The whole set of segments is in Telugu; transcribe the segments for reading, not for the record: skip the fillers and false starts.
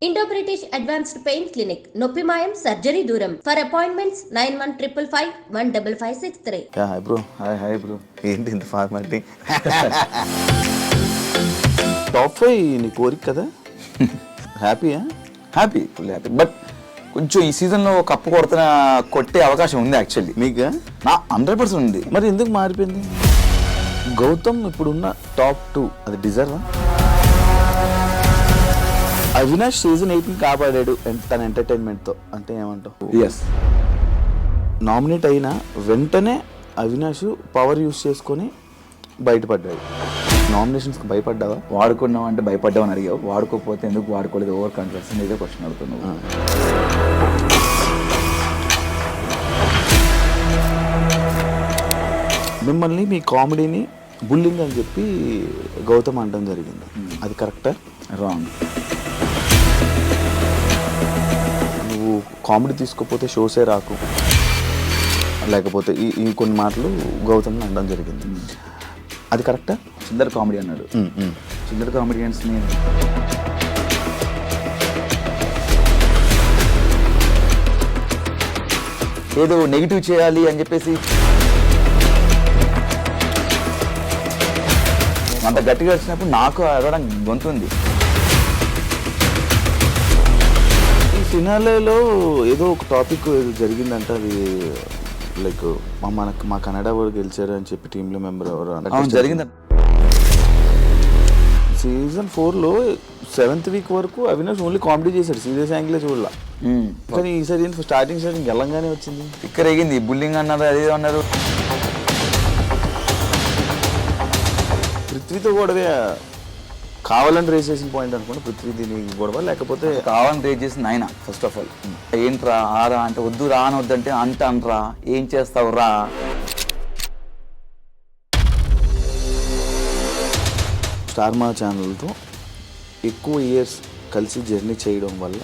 Indo British advanced pain clinic నొప్పి మాయం సర్జరీ దూరం for appointments 9155515563. Hi bro. Hi bro. ఏంటి ఇంత ఫార్మాలిటీ? టాప్ 5 నీ కోరిక కదా? హ్యాపీయా? Happy, full happy. బట్ కొంచెం ఈ సీజన్లో కప్పు కొట్టే అవకాశం ఉంది యాక్చువల్లీ. మీకు నా 100% ఉంది. మరి ఎందుకు మారిపోయింది? గౌతమ్ ఇప్పుడున్న టాప్ 2 అది డిజర్వా? అవినాష్ సీజన్ 8 కాపాడాడు తన ఎంటర్టైన్మెంట్తో అంటే ఏమంటావు? ఎస్. నామినేట్ అయిన వెంటనే అవినాష్ పవర్ యూస్ చేసుకొని బయటపడ్డాడు. నామినేషన్స్కి భయపడ్డావా? వాడుకున్నావు అంటే భయపడ్డావు అని అడిగావు. వాడుకోకపోతే ఎందుకు వాడుకోలేదు? ఓవర్ కాన్ఫిడెన్స్ ఇదే క్వశ్చన్ అడుగుతున్నావు. మిమ్మల్ని మీ కామెడీని బుల్లింగ్ అని చెప్పి గౌతమ్ అనడం జరిగింది. అది కరెక్టా? రాంగ్. నువ్వు కామెడీ తీసుకోకపోతే షోసే రాకు, లేకపోతే ఈ కొన్ని మాటలు గౌతమ్ని అనడం జరిగింది. అది కరెక్టా? చిల్లర కామెడీ అన్నాడు. చిల్లర కామెడియన్స్ని ఏదో నెగిటివ్ చేయాలి అని చెప్పేసి అంత గట్టిగా వచ్చినప్పుడు నాకు అడగడం గొంతుంది. ఈ ఫినాలేలో ఏదో ఒక టాపిక్ ఏదో జరిగిందంట. అది లైక్ మా కన్నడ వాళ్ళు గెలిచారు అని చెప్పి టీంలో మెంబర్ ఎవరు జరిగిందంట. సీజన్ 4లో 7th వీక్ వరకు అవినాష్ ఓన్లీ కామెడీ చేశాడు, సీరియస్ యాంగిలే చూడాల. కానీ ఈసారి స్టార్టింగ్ గెలంగానే వచ్చింది. ఇక్కడ ఎగింది బుల్లింగ్ అన్నారు, అదే అన్నారు. పృథ్వీతో గొడవే కావాలని రేస్ చేసిన పాయింట్ అనుకుంటే పృథ్వీ దీని గొడవ, లేకపోతే కావాలని రేస్ చేసింది ఆయన. ఫస్ట్ ఆఫ్ ఆల్ ఏంట్రా ఆరా అంటే వద్దు రా అని వద్దంటే అంట అనరా, ఏం చేస్తావు రా. స్టార్ మా ఛానల్తో ఎక్కువ ఇయర్స్ కలిసి జర్నీ చేయడం వల్ల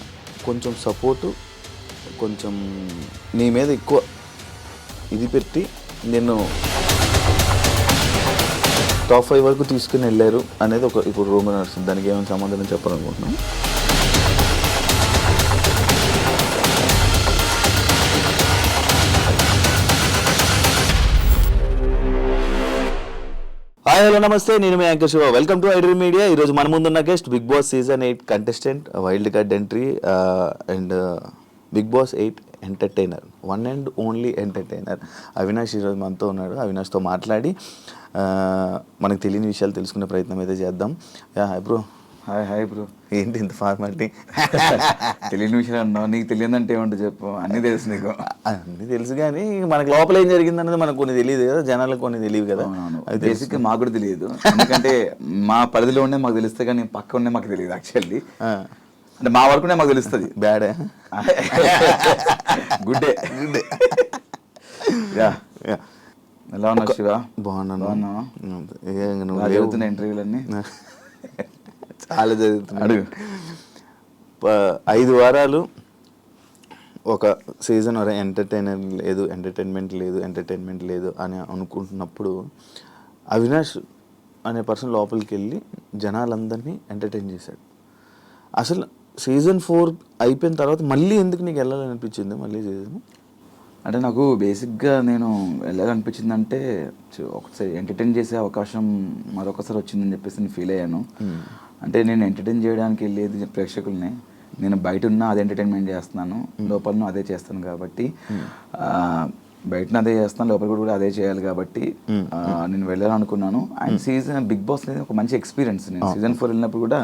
కొంచెం సపోర్టు, కొంచెం నీ మీద ఎక్కువ ఇది పెట్టి నేను టాప్ 5 వరకు తీసుకుని వెళ్ళారు అనేది ఒక ఇప్పుడు రూమర్ నడుస్తుంది. దానికి ఏమైనా సమాధానం చెప్పాలనుకుంటున్నాను. హాయ్ హలో నమస్తే, నేను మీ anchor Shiva. Welcome to iDream media. ఈరోజు మన ముందున్న guest Bigg Boss season 8 contestant, wild card entry and Bigg Boss 8 entertainer, one and only entertainer Avinash ఈరోజు మనతో ఉన్నాడు. అవినాష్తో మాట్లాడి మనకు తెలియని విషయాలు తెలుసుకునే ప్రయత్నం అయితే చేద్దాం. Hi bro. Hi bro. ఏంటి ఇంత ఫార్మాలిటీ? తెలియని విషయాలు అన్నావు. నీకు తెలియదంటే ఏమంటో చెప్పు. అన్నీ తెలుసు నీకు. అన్నీ తెలుసు కానీ మనకు లోపల ఏం జరిగింది అనేది మనకు కొన్ని తెలియదు కదా, జనాలకు కొన్ని తెలియదు కదా. అది బేసిక్గా మాకు కూడా తెలియదు. ఎందుకంటే మా పరిధిలో ఉండే మాకు తెలిస్తే కానీ పక్క ఉండే మాకు తెలియదు యాక్చువల్లీ. అంటే మా వరకునే మాకు తెలుస్తుంది. బ్యాడే గుడ్డే. యా. ఎలా ఉన్నావు శివ? బాగున్నాను. జరుగుతున్న ఇంటర్వ్యూలన్నీ చాలా జరుగుతున్నాడు. 5 వారాలు ఒక సీజన్ ఎంటర్టైన్మెంట్ లేదు అని అనుకుంటున్నప్పుడు అవినాష్ అనే పర్సన్ లోపలికి వెళ్ళి జనాలందరినీ ఎంటర్టైన్ చేశాడు. అసలు సీజన్ 4 అయిపోయిన తర్వాత మళ్ళీ ఎందుకు నీకు వెళ్ళాలనిపించింది మళ్ళీ సీజన్? అంటే నాకు బేసిక్గా నేను వెళ్ళాలనిపించిందంటే ఒకసారి ఎంటర్టైన్ చేసే అవకాశం మరొకసారి వచ్చిందని చెప్పేసి నేను ఫీల్ అయ్యాను. అంటే నేను ఎంటర్టైన్ చేయడానికి వెళ్ళేది ప్రేక్షకుల్ని, నేను బయట ఉన్నా అదే ఎంటర్టైన్మెంట్ చేస్తున్నాను, లోపల అదే చేస్తాను కాబట్టి బయటన అదే చేస్తాను, లోపల కూడా అదే చేయాలి కాబట్టి నేను వెళ్ళాలనుకున్నాను. అండ్ సీజన్ బిగ్ బాస్ అనేది ఒక మంచి ఎక్స్పీరియన్స్. నేను సీజన్ 4 వెళ్ళినప్పుడు కూడా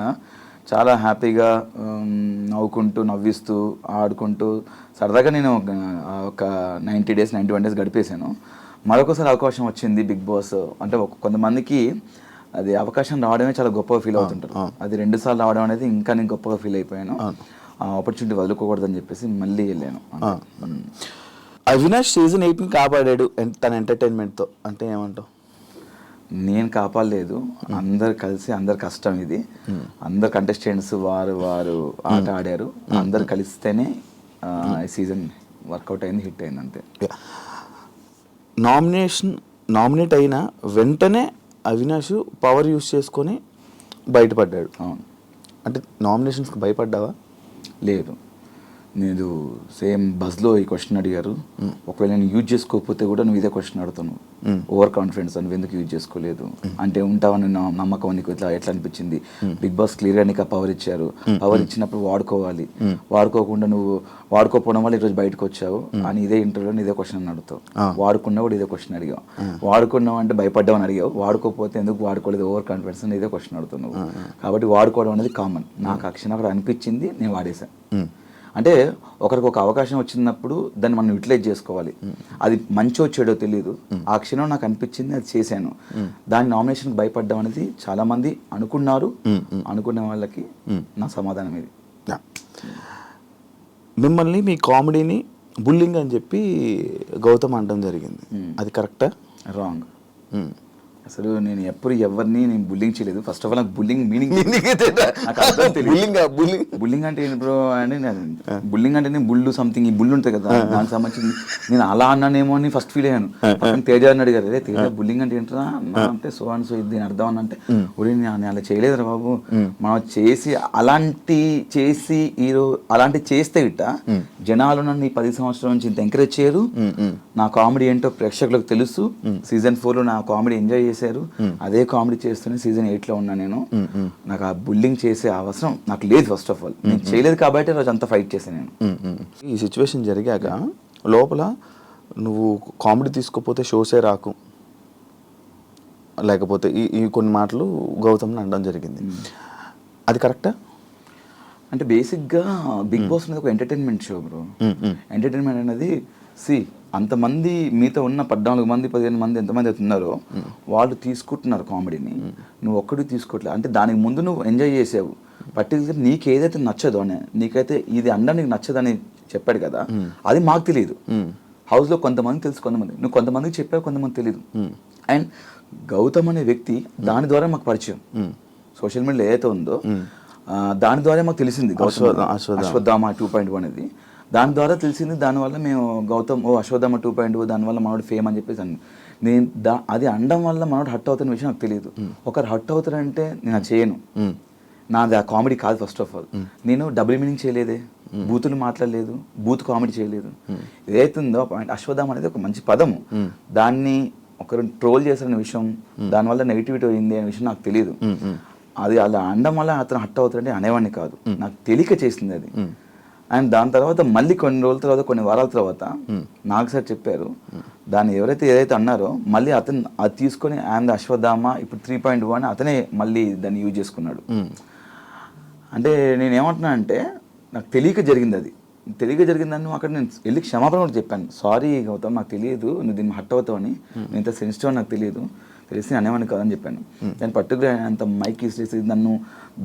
చాలా హ్యాపీగా నవ్వుకుంటూ నవ్విస్తూ ఆడుకుంటూ సరదాగా నేను ఒక 91 డేస్ గడిపేశాను. మరొకసారి అవకాశం వచ్చింది బిగ్ బాస్ అంటే కొంతమందికి అది అవకాశం రావడమే చాలా గొప్పగా ఫీల్ అవుతుంటారు. అది 2 సార్లు రావడం అనేది ఇంకా నేను గొప్పగా ఫీల్ అయిపోయాను. ఆ ఆపర్చునిటీ వదులుకోకూడదని చెప్పేసి మళ్ళీ వెళ్ళాను. అవినాష్ సీజన్ 8 కాపాడాడు తన ఎంటర్టైన్మెంట్తో అంటే ఏమంటావు? నేను కాపాడలేదు, అందరు కలిసి, అందరు కష్టం ఇది. అందరు కంటెస్టెంట్స్ వారు ఆట ఆడారు, అందరు కలిస్తేనే ఈ సీజన్ వర్కౌట్ అయింది, హిట్ అయింది అంతే. నామినేట్ అయిన వెంటనే అవినాష్ పవర్ యూస్ చేసుకొని బయటపడ్డాడు. అవును. అంటే నామినేషన్స్కి భయపడ్డావా? లేదు. నేను సేమ్ బస్లో ఈ క్వశ్చన్ అడిగారు. ఒకవేళ నేను యూజ్ చేసుకోకపోతే కూడా నువ్వు ఇదే క్వశ్చన్ అడుగుతాను, ఓవర్ కాన్ఫిడెన్స్ నువ్వు ఎందుకు యూజ్ చేసుకోలేదు, అంటే ఉంటావని నమ్మకం నీకు ఎట్లా అనిపించింది. బిగ్ బాస్ క్లియర్గా నీకు ఆ పవర్ ఇచ్చారు, పవర్ ఇచ్చినప్పుడు వాడుకోవాలి, వాడుకోకుండా నువ్వు వాడుకోకపోవడం వల్ల ఈరోజు బయటకు వచ్చావు అని ఇదే ఇంటర్వ్యూలో ఇదే క్వశ్చన్ అడుగుతావు. వాడుకున్నా కూడా ఇదే క్వశ్చన్ అడిగావు. వాడుకున్నావు అంటే భయపడ్డావు అని అడిగావు, వాడుకోకపోతే ఎందుకు వాడుకోలేదు, ఓవర్ కాన్ఫిడెన్స్ అని ఇదే క్వశ్చన్ అడుగుతున్నావు. కాబట్టి వాడుకోవడం అనేది కామన్. నాకు ఆ క్షణం అక్కడ అనిపించింది, నేను వాడేశాను. అంటే ఒకరికి ఒక అవకాశం వచ్చినప్పుడు దాన్ని మనం యూటిలైజ్ చేసుకోవాలి. అది మంచో చెడో తెలియదు, ఆ క్షణం నాకు అనిపించింది, అది చేశాను. దాని నామినేషన్కి భయపడ్డం అనేది చాలా మంది అనుకున్నారు. అనుకునే వాళ్ళకి నా సమాధానం ఇది. మిమ్మల్ని మీ కామెడీని బుల్లింగ్ అని చెప్పి గౌతమ్ అనడం జరిగింది, అది కరెక్టా? రాంగ్. అసలు నేను ఎప్పుడు ఎవరిని నేను బుల్లింగ్ చేయలేదు. ఫస్ట్ ఆఫ్ ఆల్ నాకు బుల్లింగ్ మీనింగ్ బుల్లింగ్ అంటే బ్రో అని, బుల్లింగ్ అంటే నేను బుల్లు సంథింగ్, ఈ బుల్లు ఉంటుంది కదా దానికి సంబంధించి నేను అలా అన్నానేమో అని ఫస్ట్ ఫీల్ అయ్యాను. తేజ అని అడిగారు, అదే తేజ బుల్లింగ్ అంటే ఏంటరా అంటే సో అండ్ సో, దీని అర్థం అని అంటే ఒరే నేను అలా చేయలేదురా బాబు, మనం చేసి అలాంటి చేస్తే ఇట్ట జనాలు నన్ను ఈ 10 సంవత్సరాల నుంచి ఇంత ఎంకరేజ్ చేయరు. నా కామెడీ ఏంటో ప్రేక్షకులకు తెలుసు. సీజన్ 4లో నా కామెడీ ఎంజాయ్ చేశారు. అదే కామెడీ చేస్తూనే సీజన్ 8లో ఉన్నా నేను. నాకు ఆ బుల్లింగ్ చేసే అవసరం నాకు లేదు. ఫస్ట్ ఆఫ్ ఆల్ నేను చేయలేదు కాబట్టి రోజు అంతా ఫైట్ చేశాను నేను. ఈ సిచ్యువేషన్ జరిగాక లోపల నువ్వు కామెడీ తీసుకోపోతే షోసే రాకు, లేకపోతే ఈ కొన్ని మాటలు గౌతమ్ని అనడం జరిగింది, అది కరెక్టా? అంటే బేసిక్గా బిగ్ బాస్ అనేది ఒక ఎంటర్టైన్మెంట్ షో బ్రో. ఎంటర్టైన్మెంట్ అనేది అంతమంది మీతో ఉన్న 14 మంది 15 మంది ఎంతమంది అయితే ఉన్నారో వాళ్ళు తీసుకుంటున్నారు కామెడీని, నువ్వు ఒక్కడికి తీసుకోవట్లేదు. అంటే దానికి ముందు నువ్వు ఎంజాయ్ చేసావు. పర్టికులర్ నీకు ఏదైతే నచ్చదో అని, నీకైతే ఇది అనడం నీకు నచ్చదని చెప్పాడు కదా, అది మాకు తెలియదు. హౌస్లో కొంతమంది తెలుసు, కొంతమంది నువ్వు కొంతమందికి చెప్పావు, కొంతమంది తెలియదు. అండ్ గౌతమ్ అనే వ్యక్తి దాని ద్వారా మాకు పరిచయం. సోషల్ మీడియాలో ఏదైతే ఉందో దాని ద్వారా మాకు తెలిసింది అశ్వత్థామ 2.1 అనేది. దాని ద్వారా తెలిసింది. దానివల్ల మేము గౌతమ్ అశ్వత్థామ 2.0 దానివల్ల మనోడు ఫేమ్ అని చెప్పేసి నేను అది అనడం వల్ల మనోడు హట్ అవుతున్న విషయం నాకు తెలియదు. ఒకరు హట్ అవుతారంటే నేను అది చేయను. నాది ఆ కామెడీ కాదు. ఫస్ట్ ఆఫ్ ఆల్ నేను డబుల్ మీనింగ్ చేయలేదే, బూతులు మాట్లాడలేదు, బూత్ కామెడీ చేయలేదు. ఏదైతుందో అశ్వత్థామ అనేది ఒక మంచి పదము, దాన్ని ఒకరు ట్రోల్ చేసిన విషయం, దానివల్ల నెగిటివిటీ అయింది అనే విషయం నాకు తెలియదు. అది అలా అనడం వల్ల అతను హట్ అవుతారంటే అనేవాడిని కాదు, నాకు తెలియక చేసింది అది. అండ్ దాని తర్వాత మళ్ళీ కొన్ని రోజుల తర్వాత, కొన్ని వారాల తర్వాత నాకు సార్ చెప్పారు, దాన్ని ఏదైతే అన్నారో మళ్ళీ అతను అది తీసుకొని అండ్ అశ్వత్థామ ఇప్పుడు 3.1 అతనే మళ్ళీ దాన్ని యూజ్ చేసుకున్నాడు. అంటే నేను ఏమంటున్నా అంటే నాకు తెలియక జరిగింది. అది తెలియక జరిగిందని అక్కడ నేను వెళ్ళి క్షమాపణ కూడా చెప్పాను. సారీ గౌతమ్, నాకు తెలియదు నువ్వు దీన్ని హట్ అవుతావని, నేను ఇంత సెన్సిటివ్ అని నాకు తెలిసి అనేవాడిని కాదని చెప్పాను. దాని పర్టికులర్ అంత మైక్ ఇసి నన్ను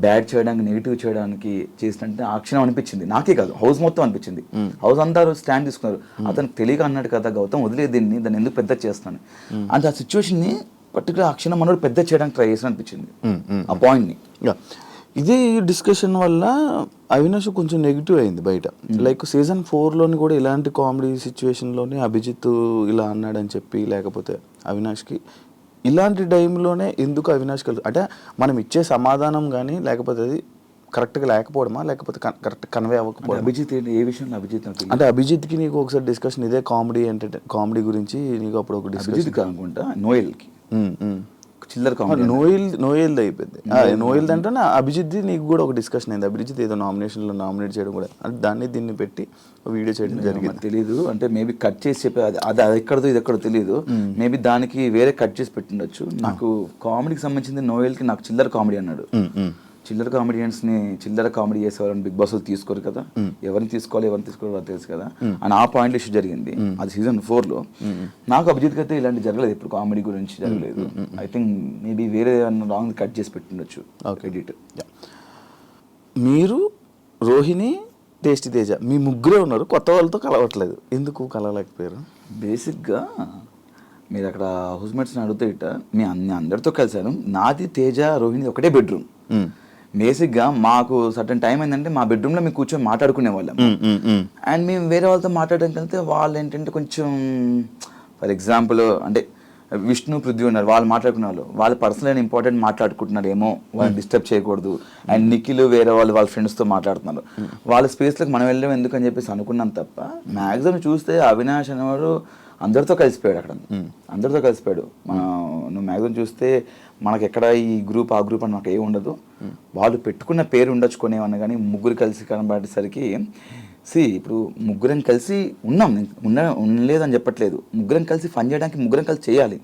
బ్యాడ్ చేయడానికి, నెగిటివ్ చేయడానికి చేసినట్టు ఆ క్షణం అనిపించింది. నాకే కాదు, హౌస్ మొత్తం అనిపించింది. హౌస్ అంతా స్టాండ్ తీసుకున్నారు. అతను తెలియక అన్నాడు కదా గౌతమ్, వదిలేదు దాన్ని ఎందుకు పెద్ద చేస్తాను అంటే ఆ సిచ్యువేషన్ని పర్టికులర్ ఆ క్షణం మనోడు పెద్ద చేయడానికి ట్రై చేసిన అనిపించింది ఆ పాయింట్ని. ఇదే డిస్కషన్ వల్ల అవినాష్ కొంచెం నెగిటివ్ అయింది బయట. లైక్ సీజన్ 4లోని కూడా ఇలాంటి కామెడీ సిచ్యువేషన్లోనే అభిజిత్ ఇలా అన్నాడని చెప్పి, లేకపోతే అవినాష్కి ఇలాంటి టైంలోనే ఎందుకు అవినాష్ అంటే మనం ఇచ్చే సమాధానం కానీ లేకపోతే అది కరెక్ట్గా లేకపోవడమా, లేకపోతే కరెక్ట్ కన్వే అవ్వకపోవడం? అభిజిత్ ఏ విషయంలో? అభిజిత్ అంటే అభిజిత్కి నీకు ఒకసారి డిస్కషన్ ఇదే కామెడీ గురించి నీకు అప్పుడు ఒక డిస్కషన్ అనుకుంటా, నోయల్కి చిల్లర కామెడీ, నోయల్ది అయిపోయింది. నోయల్ది అంటే అభిజిత్ది నీకు కూడా ఒక డిస్కషన్ అయింది. అభిజిత్ ఏదో నామినేషన్లో నామినేట్ చేయడం కూడా, అంటే దీన్ని పెట్టి వీడియో చేయడం జరిగింది. తెలీదు, అంటే మేబీ కట్ చేసి చెప్పే అది ఎక్కడదో ఇది ఎక్కడో తెలియదు. మేబీ దానికి వేరే కట్ చేసి పెట్టిండొచ్చు. నాకు కామెడీకి సంబంధించింది నోయల్కి నాకు చిల్లర కామెడీ అన్నాడు. చిల్లర కామెడియన్స్ని చిల్లర కామెడీ చేసేవాళ్ళని బిగ్ బాస్ తీసుకోరు కదా, ఎవరిని తీసుకోవాలి ఎవరిని తీసుకోవాలి తెలుసు కదా అని ఆ పాయింట్ ఇష్యూ జరిగింది. అది సీజన్ 4లో. నాకు అభిజిత్కి అయితే ఇలాంటి జరగలేదు, ఇప్పుడు కామెడీ గురించి జరగలేదు. ఐ థింక్ మేబీ వేరే రాంగ్ కట్ చేసి పెట్టిండొచ్చు ఎడిట్. మీరు, రోహిణి, టేస్టీ తేజ మీ ముగ్గురే ఉన్నారు, కొత్త వాళ్ళతో కలవట్లేదు, ఎందుకు కలవలేకపోయారు? బేసిక్గా మీరు అక్కడ హౌస్మేట్స్ని అడిగితే ఇట్ట మీ అందరితో కలిసాను. నాది, తేజ, రోహిణి ఒకటే బెడ్రూమ్. బేసిక్గా మాకు సర్టన్ టైం ఏంటంటే మా బెడ్రూమ్లో మేము కూర్చొని మాట్లాడుకునే వాళ్ళం. అండ్ మేము వేరే వాళ్ళతో మాట్లాడడానికి వెళ్తే వాళ్ళు ఏంటంటే కొంచెం ఫర్ ఎగ్జాంపుల్ అంటే విష్ణు పృథ్వీ ఉన్నారు, వాళ్ళు మాట్లాడుకున్న వాళ్ళు పర్సనల్ అండ్ ఇంపార్టెంట్ మాట్లాడుకుంటున్నారు ఏమో, వాళ్ళని డిస్టర్బ్ చేయకూడదు. అండ్ నిఖిల్ వేరే వాళ్ళ ఫ్రెండ్స్తో మాట్లాడుతున్నారు, వాళ్ళ స్పేస్లోకి మనం వెళ్ళడం ఎందుకు అని చెప్పేసి అనుకున్నాం తప్ప, మ్యాక్సిమం చూస్తే అవినాష్ అనేవాడు అందరితో కలిసిపోయాడు అక్కడ, అందరితో కలిసిపోయాడు. నువ్వు మ్యాక్సిమం చూస్తే మనకి ఎక్కడ ఈ గ్రూప్ ఆ గ్రూప్ అని మాకు ఏమి ఉండదు. వాళ్ళు పెట్టుకున్న పేరు ఉండొచ్చుకునేవన్నా కానీ ముగ్గురు కలిసి కనబడేసరికి ఇప్పుడు ముగ్గురం కలిసి ఉన్నాం, ఉండలేదని చెప్పట్లేదు, ముగ్గురం కలిసి ఫన్ చేయడానికి ముగ్గురం కలిసి చేయాలి,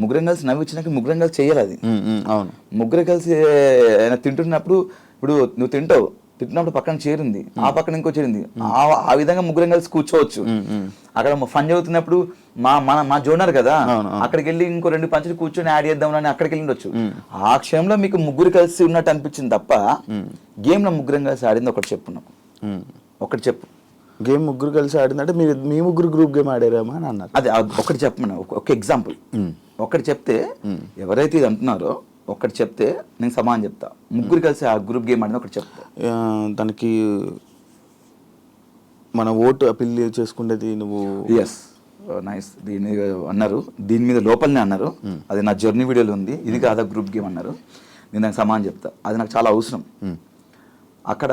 ముగ్గురం కలిసి నవ్వించడానికి ముగ్గురం కలిసి చేయాలి. అది అవును, ముగ్గురు కలిసి తింటున్నప్పుడు ఇప్పుడు నువ్వు తింటున్నప్పుడు పక్కన చేరింది, ఆ పక్కన ఇంకో చేరింది, ఆ విధంగా ముగ్గురం కలిసి కూర్చోవచ్చు. అక్కడ ఫన్ చదువుతున్నప్పుడు మా జోనర్ కదా, అక్కడికి వెళ్ళి ఇంకో 2 పంచులు కూర్చొని యాడ్ చేద్దాం అని అక్కడికి వెళ్ళి ఆ క్షణంలో మీకు ముగ్గురు కలిసి ఉన్నట్టు అనిపించింది తప్ప గేమ్ లో ముగ్గురం కలిసి ఆడింది ఒకటి చెప్పున్నాం, ఒకటి చెప్పు. గేమ్ ముగ్గురు కలిసి ఆడిందంటే మీ ముగ్గురు గ్రూప్ గేమ్ ఆడారేమో అని అన్నారు. అదే ఒకటి చెప్పమన్నా, ఒక ఎగ్జాంపుల్ ఒకటి చెప్తే, ఎవరైతే ఇది అంటున్నారో ఒకటి చెప్తే నేను సమానం చెప్తా, ముగ్గురు కలిసి ఆ గ్రూప్ గేమ్ ఆడిన ఒకటి చెప్తా. దానికి మన ఓటు అపీల్ చేసుకునేది నువ్వు. Yes, nice. దీని మీద అన్నారు, దీని మీద లోపలనే అన్నారు, అది నా జర్నీ వీడియోలో ఉంది, ఇది కాదా గ్రూప్ గేమ్ అన్నారు. నేను దానికి సమానం చెప్తా, అది నాకు చాలా అవసరం. అక్కడ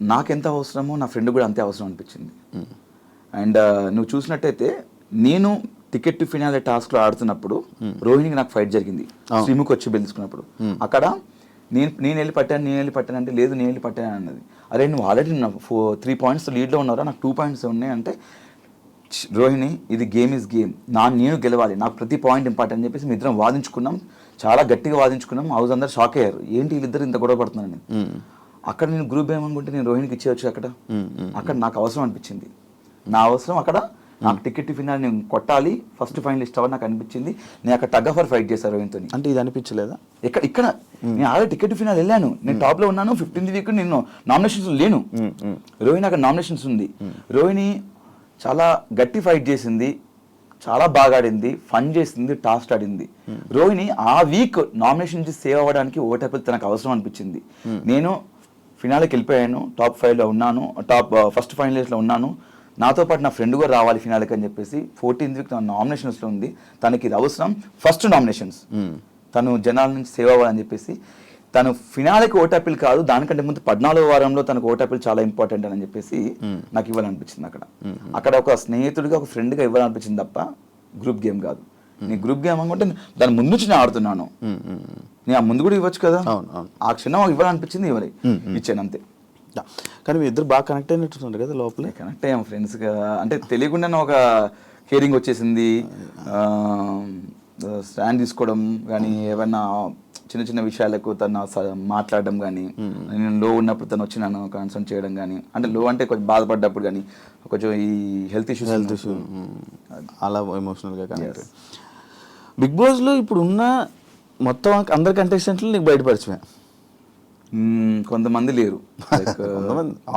నాకెంత అవసరమో నా ఫ్రెండ్ కూడా అంతే అవసరం అనిపించింది. అండ్ నువ్వు చూసినట్టయితే నేను టికెట్ టు ఫినాలే టాస్క్లో ఆడుతున్నప్పుడు రోహిణికి నాకు ఫైట్ జరిగింది, శ్రీముఖి వచ్చి బెలుచుకున్నప్పుడు. అక్కడ నేను వెళ్ళి పట్టాను అంటే లేదు నేను వెళ్ళి పట్టాను అన్నది. అరే నువ్వు ఆల్రెడీ 3 points లీడ్లో ఉన్నారా, నాకు 2 points ఉన్నాయి అంటే, రోహిణి ఇది గేమ్ ఇస్ గేమ్, నేను గెలవాలి, నాకు ప్రతి పాయింట్ ఇంపార్టెంట్ అని చెప్పేసి మీ ఇద్దరం వాదించుకున్నాం, చాలా గట్టిగా వాదించుకున్నాం. హౌస్ అందరు షాక్ అయ్యారు, ఏంటి వీళ్ళిద్దరు ఇంత గొడవ పడుతున్నారని. అక్కడ నేను గ్రూప్ ఏమనుకుంటే నేను రోహిణికి ఇచ్చేయచ్చు, అక్కడ నాకు అవసరం అనిపించింది, నా అవసరం అక్కడ, నాకు టికెట్ ఫినాల్ నేను కొట్టాలి, ఫస్ట్ ఫైనలిస్ట్ అవ్వాలి నాకు అనిపించింది. నేను అక్కడ టగ్ ఆఫర్ ఫైట్ చేశాను రోహిణితో. అంటే ఇది అనిపించలేదా? ఇక్కడ నేను ఆల్రెడీ టికెట్ ఫినాల్ వెళ్ళాను, నేను టాప్ లో ఉన్నాను, 15th వీక్ నేను నామినేషన్స్ లేను, రోహిణి అక్కడ నామినేషన్స్ ఉంది. రోహిణి చాలా గట్టి ఫైట్ చేసింది, చాలా బాగా ఆడింది, ఫన్ చేసింది, టాస్క్ ఆడింది. రోహిణి ఆ వీక్ నామినేషన్ నుంచి సేవ్ అవ్వడానికి ఓటేపల్ తనకు అవసరం అనిపించింది. నేను ఫినాల్కి వెళ్ళిపోయాను, టాప్ 5లో ఉన్నాను, ఫస్ట్ ఫైనలిస్ట్లో ఉన్నాను, నాతో పాటు నా ఫ్రెండ్ కూడా రావాలి ఫినాల్కి అని చెప్పేసి 14th వీక్ నామినేషన్స్లో ఉంది, తనకి ఇది అవసరం, ఫస్ట్ నామినేషన్స్, తను జనాల నుంచి సేవ్ అవ్వాలని చెప్పేసి తను ఫినాల్కి ఓటాపిల్ కాదు, దానికంటే ముందు 14వ వారంలో తనకు ఓటాపిల్ చాలా ఇంపార్టెంట్ అని చెప్పేసి నాకు ఇవ్వాలనిపించింది. అక్కడ ఒక స్నేహితుడిగా ఒక ఫ్రెండ్గా ఇవ్వాలనిపించింది తప్ప గ్రూప్ గేమ్ కాదు. నీ గ్రూప్ గేమ్ అనుకుంటే దాని ముందు నుంచి నేను ఆడుతున్నాను, నేను ఆ ముందు కూడా ఇవ్వచ్చు కదా, ఆ క్షణం ఇవ్వాలనిపించింది ఇచ్చాను అంతే. కానీ మీ ఇద్దరు బాగా కనెక్ట్ అయినట్టున్నారు కదా లోపల. కనెక్ట్ అయ్యాం ఫ్రెండ్స్గా, అంటే తెలియకుండానే ఒక కేరింగ్ వచ్చేసింది, స్టాండ్ తీసుకోవడం కానీ, ఏమైనా చిన్న చిన్న విషయాలకు తను మాట్లాడడం కానీ, నేను లో ఉన్నప్పుడు తను వచ్చి నన్ను కన్సల్ట్ చేయడం కానీ, అంటే లో అంటే కొంచెం బాధపడ్డప్పుడు కానీ, కొంచెం ఈ హెల్త్ ఇష్యూస్ అలా ఎమోషనల్గా కనెక్ట్. బిగ్ బాస్లో ఇప్పుడు ఉన్న మొత్తం అందరి కంటెస్టెంట్లు నీకు బయటపరిచమే, కొంతమంది లేరు,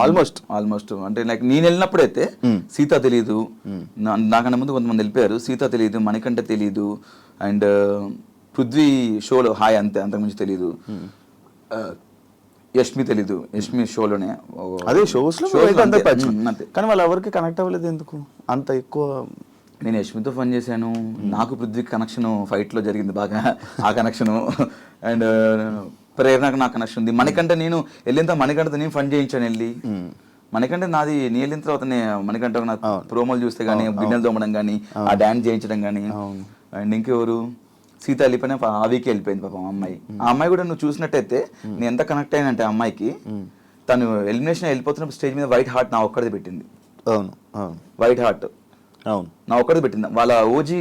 ఆల్మోస్ట్ అంటే లైక్ నేను వెళ్ళినప్పుడైతే సీత తెలియదు, నాకన్నా ముందు కొంతమంది వెళ్ళిపోయారు, సీత తెలియదు, మణికంఠ తెలియదు, అండ్ పృథ్వీ షోలో హాయ్ అంతకుమించి తెలియదు, యష్మి తెలీదు, యష్మి షోలోనే అదే షోస్లో అంతే. కానీ వాళ్ళు ఎవరికి కనెక్ట్ అవ్వలేదు ఎందుకు అంత ఎక్కువ? నేను యష్మితో ఫన్ చేశాను, నాకు పృథ్వీ కనెక్షన్ ఫైట్లో జరిగింది బాగా, ఆ కనెక్షను, అండ్ ప్రేరణకు నాకు కనెక్షన్ ఉంది. మణికంఠ నేను వెళ్ళిన మణికంఠతో నేను ఫన్ చేయించాను వెళ్ళి, మణికంఠ నాది నేను వెళ్ళిన తర్వాత మణికంఠ నాకు ప్రోమోలు చూస్తే కానీ, బిన్నెలు తోమడం కానీ, ఆ డాన్స్ చేయించడం కానీ, అండ్ ఇంకెవరు సీత వెళ్ళిపోయినా ఆ వీక్ వెళ్ళిపోయింది పాపం అమ్మాయి. ఆ అమ్మాయి కూడా నువ్వు చూసినట్టయితే నేను ఎంత కనెక్ట్ అయ్యానంటే ఆ అమ్మాయికి, తను ఎలిమినేషన్ వెళ్ళిపోతున్నప్పుడు స్టేజ్ మీద వైట్ హార్ట్ నా ఒక్కడిది పెట్టింది. అవును, వైట్ హార్ట్ అవును నా ఒక్కడిది పెట్టింది, వాళ్ళ ఓజీ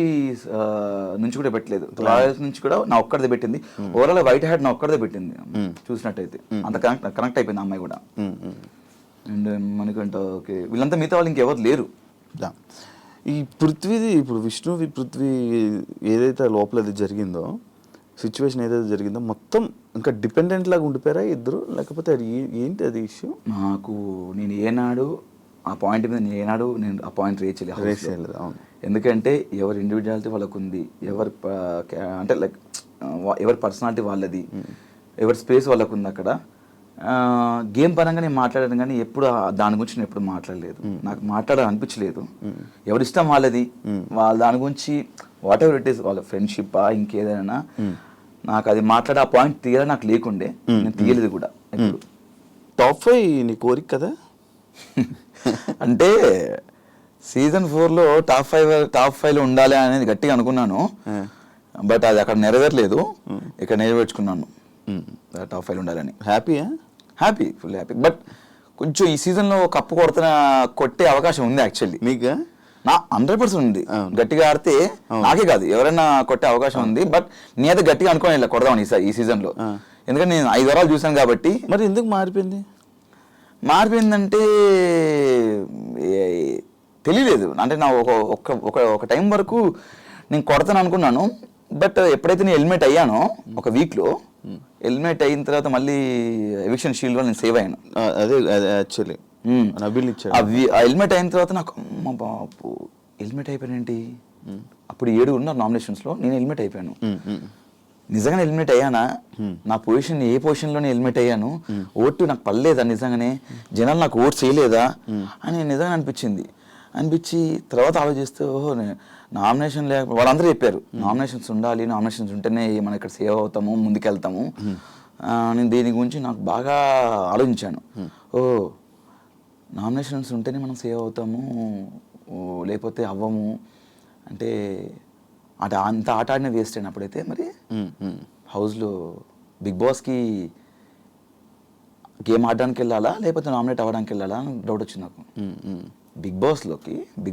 నుంచి కూడా పెట్టలేదు, రాయల్స్ నుంచి కూడా నా ఒక్కడిది పెట్టింది. ఓవరాల్ వైట్ హార్ట్ నా ఒక్కడిదే పెట్టింది చూసినట్టయితే, అంత కనెక్ట్ అయిపోయింది అమ్మాయి కూడా. అండ్ మనకంట ఓకే వీళ్ళంతా మిగతా వాళ్ళు ఇంకెవరు లేరు. ఈ పృథ్వీది ఇప్పుడు పృథ్వీ ఏదైతే లోపల అది జరిగిందో, సిచ్యువేషన్ ఏదైతే జరిగిందో మొత్తం ఇంకా డిపెండెంట్ లాగా ఉండిపోయారా ఇద్దరు, లేకపోతే అది ఏంటి అది ఇష్యూ? నాకు నేను ఏనాడు ఆ పాయింట్ మీద నేను ఆ పాయింట్ రీచ్ చేయలేదు. అవును, ఎందుకంటే ఎవరి ఇండివిజువాలిటీ వాళ్ళకు ఉంది, అంటే లైక్ ఎవరి పర్సనాలిటీ వాళ్ళది, ఎవరి స్పేస్ వాళ్ళకు ఉంది అక్కడ. గేమ్ పరంగా నేను మాట్లాడాను కానీ ఎప్పుడు దాని గురించి నేను ఎప్పుడు మాట్లాడలేదు. నాకు మాట్లాడాలనిపించలేదు. ఎవరి ఇష్టం వాళ్ళది, వాళ్ళ దాని గురించి వాట్ ఎవర్ ఇట్ ఈస్, వాళ్ళ ఫ్రెండ్షిప్ ఇంకేదైనా నాకు అది మాట్లాడే ఆ పాయింట్ తీయాలి నాకు లేకుండే, నేను తీయలేదు కూడా. ఇప్పుడు టాప్ 5 నీ కోరిక కదా? అంటే సీజన్ 4లో టాప్ 5లో ఉండాలి అనేది గట్టిగా అనుకున్నాను. బట్ అది అక్కడ నెరవేరలేదు, ఇక్కడ నెరవేర్చుకున్నాను టాప్ 5 ఉండాలని. Happy, full happy. బట్ కొంచెం ఈ సీజన్లో కప్పు కొట్టే అవకాశం ఉంది యాక్చువల్లీ. మీకు నా 100% ఉంది. గట్టిగా ఆడితే నాకే కాదు ఎవరైనా కొట్టే అవకాశం ఉంది. బట్ నేనైతే గట్టిగా అనుకోని కొడదామని ఈ సీజన్లో. ఎందుకంటే నేను 5 వారాలు చూసాను కాబట్టి. మరి ఎందుకు మారిపోయిందంటే తెలియలేదు. అంటే నా ఒక టైం వరకు నేను కొడతాను అనుకున్నాను. బట్ ఎప్పుడైతే నేను ఎలిమినేట్ అయ్యానో ఒక వీక్లో, ఎలిమినేట్ అయిన తర్వాత మళ్ళీ ఎవిక్షన్ షీల్డ్లో నేను సేవ్ అయ్యాను. అదే యాక్చువల్లీ ఎలిమినేట్ అయిన తర్వాత నాకు అమ్మ బాబు ఎలిమినేట్ అయిపోయానేంటి. అప్పుడు 7 ఉన్నారు నామినేషన్స్లో, నేను ఎలిమినేట్ అయిపోయాను. నిజంగానే ఎలిమినేట్ అయ్యానా? నా పొజిషన్ ఏ పొజిషన్లోనే ఎలిమినేట్ అయ్యాను? ఓటు నాకు పడలేదా? నిజంగానే జనాలు నాకు ఓటు చేయలేదా అని నిజంగా అనిపించి తర్వాత ఆలోచిస్తే ఓహో నామినేషన్ వాళ్ళందరూ చెప్పారు నామినేషన్స్ ఉండాలి, నామినేషన్స్ ఉంటేనే మనం ఇక్కడ సేవ్ అవుతాము, ముందుకెళ్తాము. నేను దీని గురించి నాకు బాగా ఆలోచించాను. నామినేషన్స్ ఉంటేనే మనం సేవ్ అవుతాము, లేకపోతే అవ్వము అంటే అంత ఆట ఆడిన వేస్ట్ అయిన అప్పుడైతే. మరి హౌస్లో బిగ్ బాస్కి గేమ్ ఆడడానికి వెళ్ళాలా లేకపోతే నామినేట్ అవ్వడానికి వెళ్ళాలా అని డౌట్ వచ్చింది నాకు. బిగ్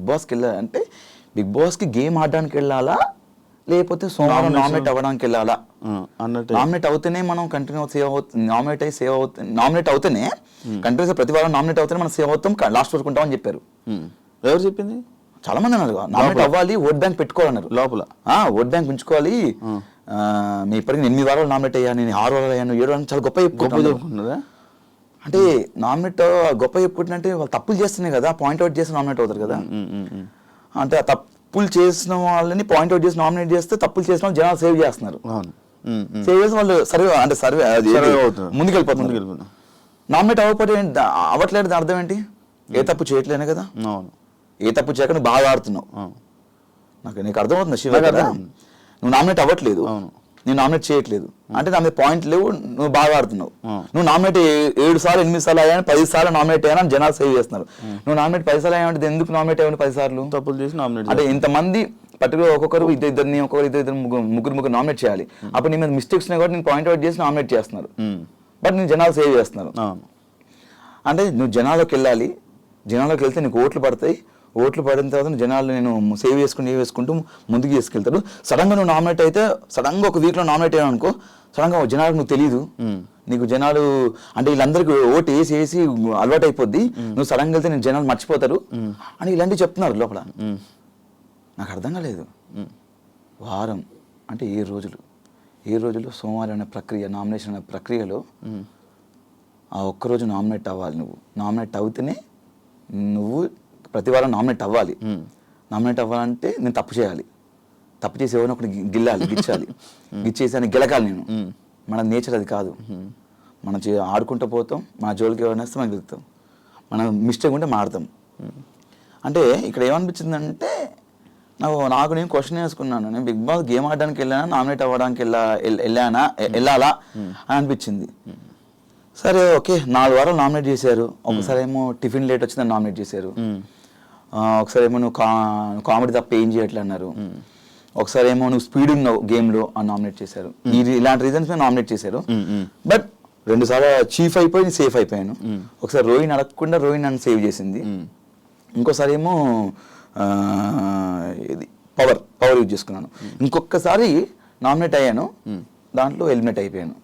బాస్కి వెళ్ళాలంటే బిగ్ బాస్కి గేమ్ ఆడడానికి వెళ్ళాలా లేకపోతే సోమవారం నామినేట్ అవ్వడానికి వెళ్ళాలా అన్నట్టు. నామినేట్ అవుతేనే మనం కంటిన్యూ సేవ్ అవుతుంది, నామినేట్ అవుతేనే కంటిన్యూస్ ప్రతి వారం నామినేట్ అవుతేనే మనం సేవ్ అవుతాం, లాస్ట్ వరకు ఉంటామని చెప్పారు. ఎవరు చెప్పింది? చాలా మంది అన్నారు నామినేట్ అవ్వాలి, ఓట్ బ్యాంక్ పెట్టుకోవాలన్నారు. లోపల ఓట్ బ్యాంక్ ఉంచుకోవాలి. మీ ఇప్పటికి 8 వారాలు నామినేట్ అయ్యాను, నేను 6 వారాలు అయ్యాను, 7 వారాలు చాలా గొప్ప చెప్పుకుంటున్నారా? అంటే నామినేట్ గొప్ప చెప్పుకుంటుంటే వాళ్ళు తప్పులు చేస్తున్నాయి కదా, పాయింట్అవుట్ చేసి నామినేట్ అవుతారు కదా. అంటే ఆ తప్పులు చేసిన వాళ్ళని పాయింట్అవుట్ చేసి నామినేట్ చేస్తే తప్పులు చేసిన వాళ్ళు జనాలు సేవ్ చేస్తున్నారు. సేవ్ చేసి వాళ్ళు సర్వే ముందుకెళ్ళిపోతున్నారు. నామినేట్ అవ్వట్లేదు అర్థం ఏంటి? ఏ తప్పు చేయట్లేనే కదా. ఏ తప్పు చేయక నువ్వు బాగా ఆడుతున్నావు. నీకు అర్థమవుతుంది శివ కదా, నువ్వు నామినేట్ అవ్వట్లేదు, నేను నామినేట్ చేయట్లేదు అంటే నా మీద పాయింట్ లేవు, నువ్వు బాగా ఆడుతున్నావు. నువ్వు నామినేట్ 7 సార్లు 8 సార్లు అయ్యాను, 10 సార్లు నామినేట్ అయ్యాను జనాలు సేవ్ చేస్తున్నారు. నువ్వు నామినేట్ 10 సార్లు అయ్యావంటే ఎందుకు నామినేట్ అయ్యాను 10 సార్లు? తప్పులు చేసి నామినేట్ అంటే ఇంతమంది పర్టికులర్ ఒక్కొక్కరు ఇద్దరు ముగ్గురు నామినేట్ చేయాలి. అప్పుడు నీ మీద మిస్టేక్స్ కూడా నేను పాయింట్అవుట్ చేసి నామినేట్ చేస్తున్నారు. బట్ నేను జనాలు సేవ్ చేస్తున్నారు. అంటే నువ్వు జనాల్లోకి వెళ్ళాలి, జనాల్లోకి వెళ్తే నీకు ఓట్లు పడతాయి. ఓట్లు పడిన తర్వాత జనాలు నేను సేవ్ చేసుకుంటూ ముందుకు తీసుకెళ్తాడు. సడన్గా నువ్వు నామినేట్ అయితే, సడన్గా ఒక వీక్లో నామినేట్ అయ్యావు అనుకో, సడన్గా జనాలకు నువ్వు తెలీదు, నీకు జనాలు అంటే వీళ్ళందరికీ ఓటు వేసి అలవాటు అయిపోద్ది, నువ్వు సడన్గా వెళ్తే నేను జనాలు మర్చిపోతారు అని ఇలాంటివి చెప్తున్నారు లోపల. నాకు అర్థం కాలేదు. వారం అంటే 7 రోజులు సోమవారం అనే ప్రక్రియ, నామినేషన్ అనే ప్రక్రియలో ఆ ఒక్కరోజు నామినేట్ అవ్వాలి. నువ్వు నామినేట్ అవుతేనే నువ్వు ప్రతి వారం నామినేట్ అవ్వాలి. నామినేట్ అవ్వాలంటే నేను తప్పు చేయాలి, తప్పు చేసి ఎవరిని ఒకటి గిచ్చేసి అని గెలకాలి నేను. మన నేచర్ అది కాదు. మనం ఆడుకుంటూ పోతాం, మన జోలికి ఎవరైనా వస్తే మనం గెలుస్తాం, మనం మిస్టేక్ ఉంటే మాడతాం. అంటే ఇక్కడ ఏమనిపించిందంటే నాకు నేను క్వశ్చన్ వేసుకున్నాను, నేను బిగ్ బాస్ గేమ్ ఆడడానికి వెళ్ళానా నామినేట్ అవ్వడానికి వెళ్ళాలా అని అనిపించింది. సరే ఓకే, 4 వారాలు నామినేట్ చేశారు. ఒకసారి ఏమో టిఫిన్ లేట్ వచ్చిందని నామినేట్ చేశారు, ఒకసారి ఏమో నువ్వు కామెడీ తప్ప ఏం చేయట్లే అన్నారు, ఒకసారి ఏమో నువ్వు స్పీడ్ ఉన్నావు గేమ్లో అని నామినేట్ చేశారు. ఇలాంటి రీజన్స్ మీద నామినేట్ చేశారు. బట్ 2 సార్లు చీఫ్ అయిపోయి సేఫ్ అయిపోయాను. ఒకసారి రోహిణి అడగకుండా రోహిణి నన్ను సేవ్ చేసింది. ఇంకోసారి ఏమో ఇది పవర్ యూజ్ చేసుకున్నాను. ఇంకొకసారి నామినేట్ అయ్యాను, దాంట్లో ఎలిమినేట్ అయిపోయాను.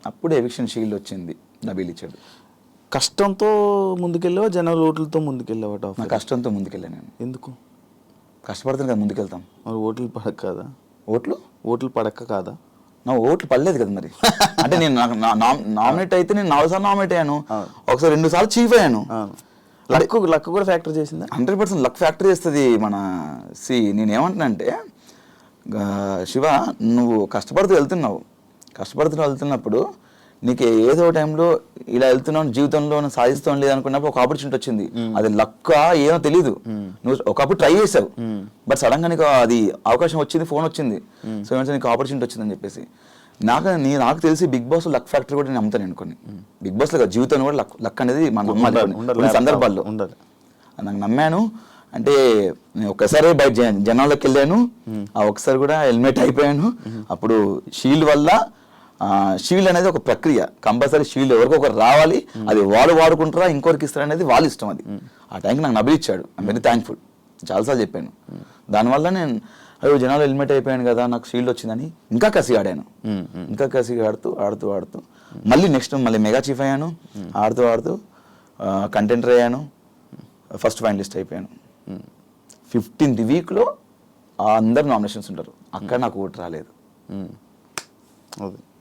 అప్పుడు ఎవిక్షన్ షీల్డ్ వచ్చింది, నబీల్ ఇచ్చాడు. కష్టంతో ముందుకెళ్ళావా జనరల్ ఓట్లతో ముందుకెళ్ళావా? నా కష్టంతో ముందుకెళ్ళాను నేను. ఎందుకు? కష్టపడుతుంది కదా ముందుకెళ్తాం. మరి ఓట్లు పడక కాదా? ఓట్లు పడక కాదా? నా ఓట్లు పడలేదు కదా మరి. అంటే నేను నామినేట్ అయితే నేను 4 సార్లు నామినేట్ అయ్యాను, ఒకసారి 2 సార్లు చీఫ్ అయ్యాను. లక్ కూడా ఫ్యాక్టర్ చేసిందా? 100% లక్ ఫ్యాక్టర్ చేస్తుంది. నేనేమంటున్నానంటే శివ, నువ్వు కష్టపడుతూ వెళ్తున్నప్పుడు నీకు ఏదో టైంలో ఇలా వెళ్తున్నావు జీవితంలో సాధిస్తాం లేదనుకున్నప్పుడు ఒక ఆపర్చునిటీ వచ్చింది, అది లక్క ఏమో తెలీదు, నువ్వు ఒకప్పుడు ట్రై చేసావు బట్ సడన్ గా నీకు అది అవకాశం వచ్చింది, ఫోన్ వచ్చింది, సో ఏమంటే నీకు ఆపర్చునిటీ వచ్చిందని చెప్పేసి. నాకు తెలిసి బిగ్ బాస్ లక్ ఫ్యాక్టరీ కూడా నేను నమ్ముతాను అనుకోని. బిగ్ బాస్ లో జీవితంలో కూడా లక్ అనేది మనం నమ్మాలి సందర్భాల్లో. నాకు నమ్మాను అంటే నేను ఒకసారి బయట జనాల్లోకి వెళ్ళాను, ఆ ఒకసారి కూడా హెల్మెట్ అయిపోయాను. అప్పుడు షీల్డ్ వల్ల షీల్డ్ అనేది ఒక ప్రక్రియ, కంపల్సరీ షీల్డ్ ఎవరికో ఒకరు రావాలి, అది వాడు వాడుకుంటారా ఇంకొకరికి ఇస్తారు అనేది వాళ్ళ ఇష్టం. అది ఆ టైంకి నాకు నబిల్ ఇచ్చాడు, ఐమ్ వెరీ థ్యాంక్ఫుల్, చాలాసార్లు చెప్పాను. దానివల్ల నేను అయ్యో జనాలు హెల్మెట్ అయిపోయాను కదా నాకు షీల్డ్ వచ్చిందని ఇంకా కసి ఆడాను, ఇంకా కసి ఆడుతూ మళ్ళీ నెక్స్ట్ మళ్ళీ మెగా చీఫ్ అయ్యాను, ఆడుతూ కంటెంటర్ అయ్యాను, ఫస్ట్ ఫైనలిస్ట్ అయిపోయాను. 15th వీక్లో అందరు నామినేషన్స్ ఉంటారు, అక్కడ నాకు ఓటు రాలేదు.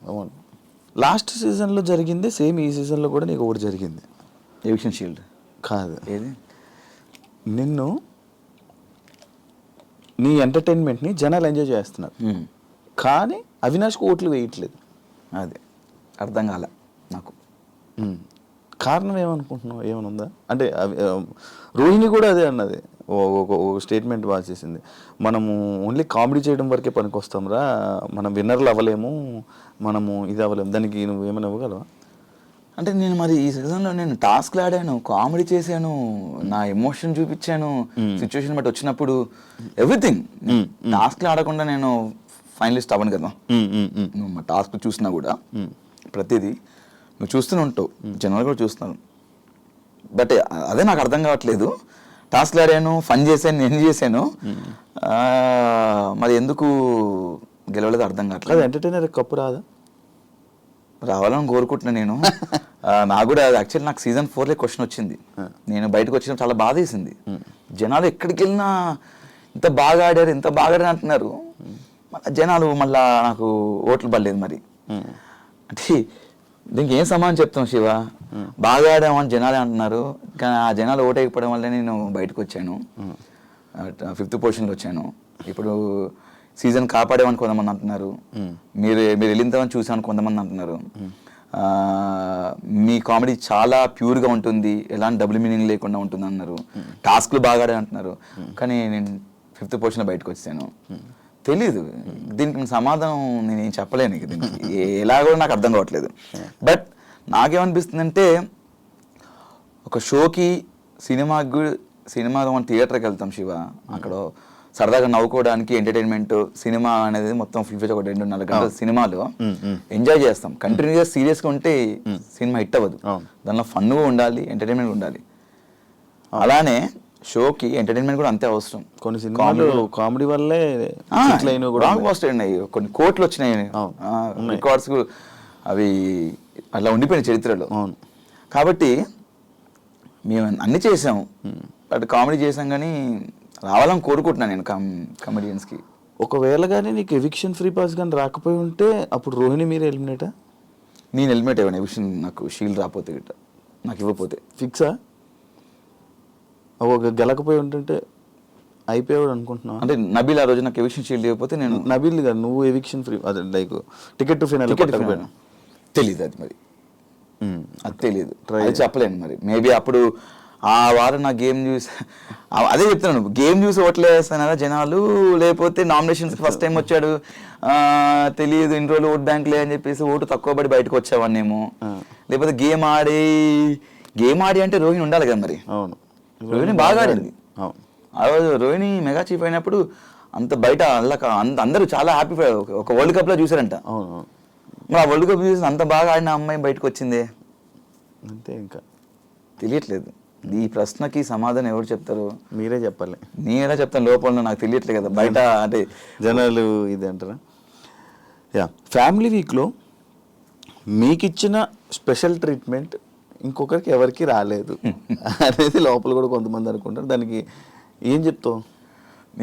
అవును, లాస్ట్ సీజన్లో జరిగింది సేమ్ ఈ సీజన్లో కూడా నీకు ఒకటి జరిగింది. ఎవిక్షన్ షీల్డ్ కాదు, ఏది నిన్ను నీ ఎంటర్టైన్మెంట్ని జనాలు ఎంజాయ్ చేస్తున్నారు కానీ అవినాష్కి ఓట్లు వేయట్లేదు. అది అర్థం కాల నాకు. కారణం ఏమనుకుంటున్నావు, ఏమైనా ఉందా అంటే? రోహిణి కూడా అదే అన్నది, ఒక స్టేట్మెంట్ బాగా చేసింది, మనము ఓన్లీ కామెడీ చేయడం వరకే పనికొస్తాం రా, మనం విన్నర్లు అవ్వలేము, మనము ఇది అవ్వలేము. దానికి నువ్వు ఏమైనా ఇవ్వగలవా? అంటే నేను మరి ఈ సీజన్లో నేను టాస్క్లు ఆడాను, కామెడీ చేశాను, నా ఎమోషన్ చూపించాను, సిచ్యువేషన్ బట్టి వచ్చినప్పుడు ఎవ్రీథింగ్. టాస్క్లు ఆడకుండా నేను ఫైనలిస్ట్ అవ్వను కదా. నువ్వు మా టాస్క్ చూసినా కూడా ప్రతిదీ నువ్వు చూస్తూనే ఉంటావు, జనాలు కూడా చూస్తున్నాను. బట్ అదే నాకు అర్థం కావట్లేదు. టాస్క్లు ఆడాను, ఫన్ చేశాను, నేను చేశాను, మరి ఎందుకు గెలవలేదు అర్థం కావట్లేదు. ఎంటర్టైనర్ కప్పు రాదా? రావాలని కోరుకుంటున్నా నేను. నాకు కూడా యాక్చువల్లీ నాకు సీజన్ 4లో క్వశ్చన్ వచ్చింది, నేను బయటకు వచ్చిన చాలా బాధ వేసింది. జనాలు ఎక్కడికి వెళ్ళినా ఇంత బాగా ఆడారు అంటున్నారు, జనాలు మళ్ళా నాకు ఓట్లు పడలేదు. మరి అంటే దీనికి ఏం సమాధానం చెప్తాం శివ? బాగా ఆడామని జనాలే అంటున్నారు, కానీ ఆ జనాలు ఓటు వేయకపోవడం వల్లే నేను బయటకు వచ్చాను, 5th పొజిషన్లో వచ్చాను. ఇప్పుడు సీజన్ కాపాడేమని కొంతమంది అంటున్నారు, మీరు వెళ్ళిందామని చూసామని కొంతమంది అంటున్నారు, మీ కామెడీ చాలా ప్యూర్గా ఉంటుంది, ఎలాంటి డబుల్ మీనింగ్ లేకుండా ఉంటుంది అన్నారు, టాస్క్లు బాగా ఆడే అంటున్నారు, కానీ నేను 5th పొజిషన్లో బయటకు వచ్చాను. తెలీదు దీనికి సమాధానం నేను ఏం చెప్పలేను, దీనికి ఎలాగో నాకు అర్థం కావట్లేదు. బట్ నాకేమనిపిస్తుందంటే ఒక షోకి సినిమా మనం థియేటర్కి వెళ్తాం శివ, అక్కడ సరదాగా నవ్వుకోవడానికి ఎంటర్టైన్మెంట్, సినిమా అనేది మొత్తం ఫుల్ఫిల్ ఒక 2.5 గంటల సినిమాలో ఎంజాయ్ చేస్తాం. కంటిన్యూగా సీరియస్గా ఉంటే సినిమా హిట్ అవ్వదు, దానిలో ఫన్గా ఉండాలి, ఎంటర్టైన్మెంట్ ఉండాలి. అలానే షోకి ఎంటర్టైన్మెంట్ కూడా అంతే అవసరం. కొన్ని సినిమాలు కామెడీ వల్లే కొన్ని కోట్లు వచ్చినాయి, రికార్డ్స్ అవి అలా ఉండిపోయిన చరిత్రలో. కాబట్టి మేము అన్ని చేసాము, బట్ కామెడీ చేసాం కానీ రావాలని కోరుకుంటున్నాను నేను కమెడియన్స్కి. ఒకవేళ కానీ నీకు ఎవిక్షన్ ఫ్రీ పాస్ కానీ రాకపోయి ఉంటే అప్పుడు రోహిణి మీరు ఎలిమినేటా? నేను ఎలిమినేట్ అయ్యాను ఎవిక్షన్, నాకు షీల్డ్ రాకపోతే గిట్ట, నాకు ఇవ్వకపోతే. ఫిక్సా? ఒక గెలకపోయి ఉంటుంటే అయిపోయాడు అనుకుంటున్నావు? అంటే నబీల్ ఆ రోజు నాకు ఎవిక్షన్ షీల్డ్ ఇవ్వకపోతే నేను నబీల్ కాదు, నువ్వు ఎవిక్షన్ ఫ్రీ, అదే లైక్ టికెట్ టు ఫైనల్ తెలీదు. అది మరి అది తెలీదు, అది చెప్పలేను. మరి మేబీ అప్పుడు ఆ వారం నా గేమ్ చూసి అదే చెప్తున్నాను, గేమ్ చూసి ఓట్లేస్తారా జనాలు, లేకపోతే నామినేషన్స్కి ఫస్ట్ టైం వచ్చాడు తెలియదు ఇన్ని రోజులు ఓట్ బ్యాంక్లే అని చెప్పేసి ఓటు తక్కువ పడి బయటకు వచ్చేవాడినేమో, లేకపోతే గేమ్ ఆడి అంటే రోహిణి ఉండాలి కదా. మరి అవును, రోహిణి బాగా ఆడింది. ఆ రోజు రోహిణి మెగా చీఫ్ అయినప్పుడు అంత బయట అందరూ చాలా హ్యాపీ, ఒక వరల్డ్ కప్లో చూసారంట. మరి ఆ వరల్డ్ కప్ చూసి అంత బాగా ఆడిన అమ్మాయి బయటకు వచ్చిందే అంతే, ఇంకా తెలియట్లేదు. ఈ ప్రశ్నకి సమాధానం ఎవరు చెప్తారు? మీరే చెప్పాలి. నేను ఎలా చెప్తాను, లోపల నాకు తెలియట్లేదు కదా, బయట అంటే జనాలు ఇది అంటారా? యా, ఫ్యామిలీ వీక్లో మీకు ఇచ్చిన స్పెషల్ ట్రీట్మెంట్ ఇంకొకరికి ఎవరికి రాలేదు అనేది లోపల కూడా కొంతమంది అనుకుంటారు. దానికి ఏం చెప్తావు?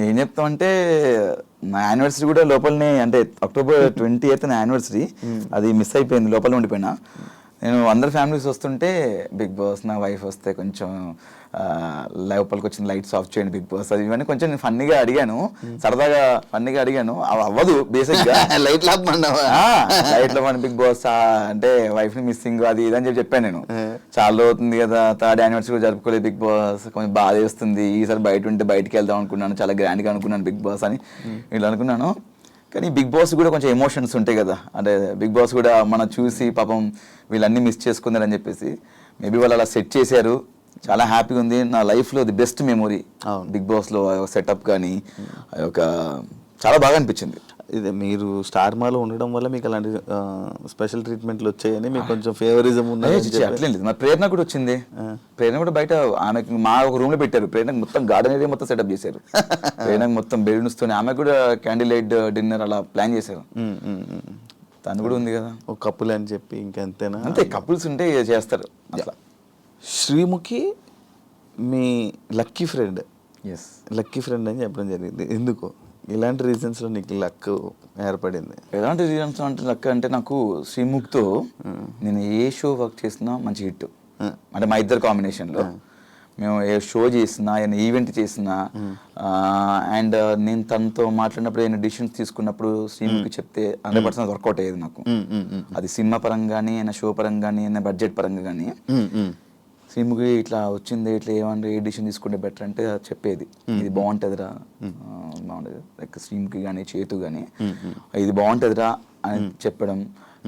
ఏం చెప్తాం అంటే నా యానివర్సరీ కూడా లోపలనే, అంటే October 28th నా యానివర్సరీ, అది మిస్ అయిపోయింది, లోపల ఉండిపోయినా. నేను అందరు ఫ్యామిలీస్ వస్తుంటే బిగ్ బాస్, నా వైఫ్ వస్తే కొంచెం లోపలికి వచ్చిన లైట్స్ ఆఫ్ చేయండి బిగ్ బాస్, అది ఇవన్నీ కొంచెం నేను ఫన్నీగా అడిగాను, సరదాగా ఫన్నీగా అడిగాను. అవ్వదు బేసిక్గా. లైట్ లాపమన్నావా? లైట్లో మన బిగ్ బాస్ అంటే వైఫ్ని మిస్సింగ్ అది ఇది అని చెప్పాను నేను. చాలా అవుతుంది కదా, 3rd anniversary జరుపుకోలేదు బిగ్ బాస్, కొంచెం బాధ వేస్తుంది, ఈసారి బయట ఉంటే బయటికి వెళ్దాం అనుకున్నాను, చాలా గ్రాండ్గా అనుకున్నాను బిగ్ బాస్ అని ఇలా అనుకున్నాను. కానీ బిగ్ బాస్ కూడా కొంచెం ఎమోషన్స్ ఉంటాయి కదా, అంటే బిగ్ బాస్ కూడా మనం చూసి పాపం వీళ్ళన్నీ మిస్ చేసుకున్నారని చెప్పేసి మేబీ వాళ్ళు అలా సెట్ చేశారు. చాలా హ్యాపీగా ఉంది. నా లైఫ్లో ది బెస్ట్ మెమొరీ బిగ్ బాస్లో సెటప్ కానీ ఒక చాలా బాగా అనిపించింది. ఇది మీరు స్టార్ మాలో ఉండడం వల్ల మీకు అలాంటి స్పెషల్ ట్రీట్మెంట్లు వచ్చాయని మీకు కొంచెం ఫేవరిజం ఉన్నది. అట్లేం లేదు, మా ప్రేరణ కూడా వచ్చింది. ప్రేరణ కూడా బయట ఆమెకి మా ఒక రూమ్ లో పెట్టారు. ప్రేరణకు మొత్తం గార్డెన్ ఏరియా మొత్తం సెటప్ చేశారు. ప్రేరణకు మొత్తం బెలూన్స్ తోని ఆమె కూడా క్యాండిల్ లైట్ డిన్నర్ అలా ప్లాన్ చేశారు. తను కూడా ఉంది కదా ఒక కప్పులు అని చెప్పి ఇంకెంతేనా, అంతే కపుల్స్ ఉంటే చేస్తారు అట్లా. శ్రీముఖి మీ lucky friend. Yes, lucky friend అని చెప్పడం జరిగింది. ఎందుకు, ఇలాంటి రీజన్స్లో నీకు లక్ ఏర్పడింది? ఎలాంటి రీజన్స్ అంటే లక్ అంటే నాకు శ్రీముఖ్తో నేను ఏ షో వర్క్ చేసినా మంచి హిట్. అంటే మా ఇద్దరు కాంబినేషన్లో మేము ఏ షో చేసినా ఏమైనా ఈవెంట్ చేసినా అండ్ నేను తనతో మాట్లాడినప్పుడు ఏమైనా డిసిషన్స్ తీసుకున్నప్పుడు శ్రీముఖి చెప్తే 100% వర్కౌట్ అయ్యేది నాకు. అది సినిమా పరంగా కానీ అయినా షో పరంగా కానీ అయినా బడ్జెట్ పరంగా కానీ శ్రీముఖి ఇట్లా వచ్చింది, ఇట్లా ఏమంటే ఏ డిసిషన్ తీసుకుంటే బెటర్ అంటే చెప్పేది, ఇది బాగుంటుందిరా, బాగుంటుంది లైక్ శ్రీముఖి కానీ చేతు కానీ ఇది బాగుంటుందిరా అని చెప్పడం.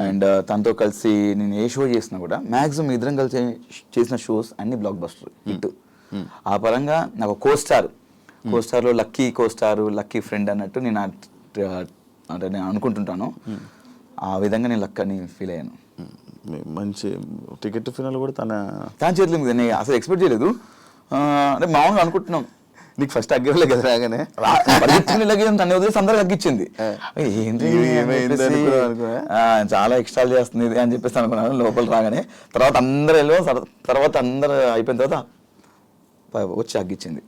అండ్ తనతో కలిసి నేను ఏ షో చేసినా కూడా మ్యాక్సిమం ఇద్దరం కలిసి చేసిన షోస్ అన్ని బ్లాక్ బస్టర్ హిట్. ఆ పరంగా నాకు కోస్టార్లో లక్కీ కోస్టార్, లక్కీ ఫ్రెండ్ అన్నట్టు నేను అంటే నేను అనుకుంటుంటాను. ఆ విధంగా నేను లక్ అని ఫీల్ అయ్యాను. మంచి టికెట్ ఫినాల్ కూడా తన చేతిలో మీద నేను అసలు ఎక్స్పెక్ట్ చేయలేదు. అంటే మామూలుగా అనుకుంటున్నాం, నీకు ఫస్ట్ అగ్గరలే కదా రాగానే తన వదిలేసి అందరికి అగ్గిచ్చింది. ఏంటి చాలా ఎక్స్ట్రాల్ చేస్తుంది ఇది అని చెప్పేసి అనుకున్నాను లోపల రాగానే. తర్వాత అందరూ అయిపోయిన తర్వాత వచ్చి అగ్గిచ్చింది.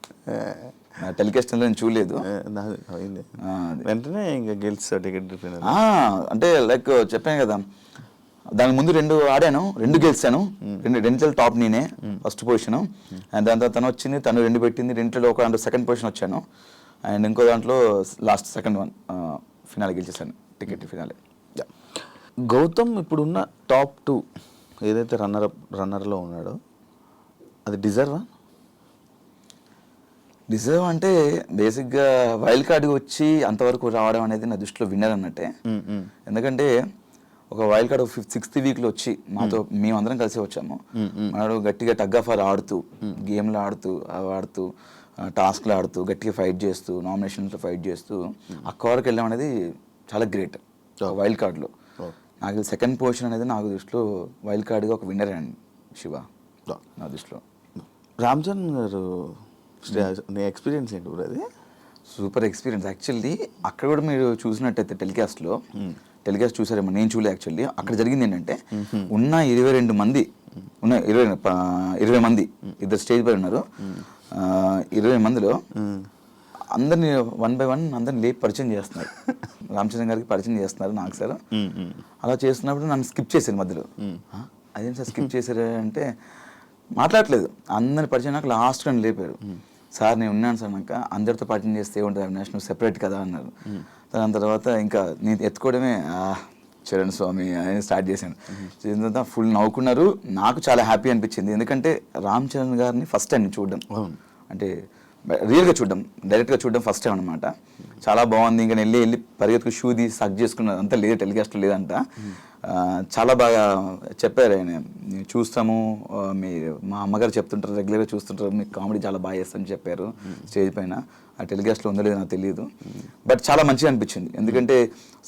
టెలికాస్ట్ నేను చూడలేదు, వెంటనే ఇంకా గెలిచా టికెట్ ఫినాల్. అంటే లైక్ చెప్పాను కదా, దాని ముందు 2 ఆడాను, 2 గెలిచాను. 2 టాప్ నేనే ఫస్ట్ పొజిషన్. అండ్ దాని తర్వాత తను వచ్చింది, తను 2 పెట్టింది. 2లో ఒక దాంట్లో సెకండ్ పొజిషన్ వచ్చాను. అండ్ ఇంకో దాంట్లో లాస్ట్ సెకండ్ వన్ ఫినాలే గెలిచేసాను, టికెట్ ఫినాలే. గౌతమ్ ఇప్పుడున్న టాప్ 2 ఏదైతే రన్నర్లో ఉన్నాడో అది డిజర్వా? డిజర్వ్ అంటే బేసిక్గా వైల్డ్ కార్డ్కి వచ్చి అంతవరకు రావడం అనేది నా దృష్టిలో విన్నర్ అన్నట్టే. ఎందుకంటే ఒక వైల్డ్ కార్డ్ 6th వీక్లో వచ్చి మాతో మేమందరం కలిసి వచ్చాము. మనడు గట్టిగా టగ్ ఆఫ్ వార్ ఆడుతూ, గేమ్లు ఆడుతూ టాస్క్లు ఆడుతూ గట్టిగా ఫైట్ చేస్తూ, నామినేషన్స్లో ఫైట్ చేస్తూ అక్క వరకు వెళ్ళడం అనేది చాలా గ్రేట్ వైల్డ్ కార్డ్లో. నాకు సెకండ్ పొజిషన్ అనేది నాకు దృష్టిలో వైల్డ్ కార్డ్గా ఒక విన్నర్ అండి శివ నా దృష్టిలో. రామ్ చరణ్ గారు నీ ఎక్స్పీరియన్స్ ఏంటి బ్రో? అది సూపర్ ఎక్స్పీరియన్స్ యాక్చువల్లీ. అక్కడ కూడా మీరు చూసినట్టయితే టెలికాస్ట్ చూసారేమో, నేను చూడలేదు యాక్చువల్లీ. అక్కడ జరిగింది ఏంటంటే ఉన్న 22 మంది 20 మంది ఇద్దరు స్టేజ్ పై ఉన్నారు. 20 మందిలో అందరినీ 1 by 1 అందరిని లేపి పరిచయం చేస్తున్నారు. రామ్ చరణ్ గారికి పరిచయం చేస్తున్నారు నాకు సార్. అలా చేస్తున్నప్పుడు నన్ను స్కిప్ చేశారు మధ్యలో. అదేం సార్ స్కిప్ చేశారు అంటే మాట్లాడలేదు. అందరిని పరిచయం నాకు లాస్ట్ నన్ను లేపారు. సార్ నేను ఉన్నాను సార్, నాకు అందరితో పరిచయం చేస్తే ఏముంటుంది అవినాష్, నువ్వు సెపరేట్ కదా అన్నారు. దాని తర్వాత ఇంకా నేను ఎత్తుకోవడమే చరణ్ స్వామి అని స్టార్ట్ చేశాను. చేసిన తర్వాత ఫుల్ నవ్వుకున్నారు. నాకు చాలా హ్యాపీ అనిపించింది, ఎందుకంటే రామ్ చరణ్ గారిని ఫస్ట్ టైం చూడడం, అంటే రియల్గా చూడడం, డైరెక్ట్గా చూడడం ఫస్ట్ టైం అనమాట. చాలా బాగుంది. ఇంకా వెళ్ళి పరిగెత్తుకు షూ తీసి సక్ చేసుకున్నది అంతా లేదు, టెలికాస్ట్ లేదంట. చాలా బాగా చెప్పారు ఆయన, చూస్తాము మా అమ్మగారు చెప్తుంటారు, రెగ్యులర్గా చూస్తుంటారు, మీకు కామెడీ చాలా బాగా చేస్తారని చెప్పారు స్టేజ్ పైన. ఆ టెలికాస్ట్లో ఉందో లేదో నాకు తెలియదు, బట్ చాలా మంచిగా అనిపించింది. ఎందుకంటే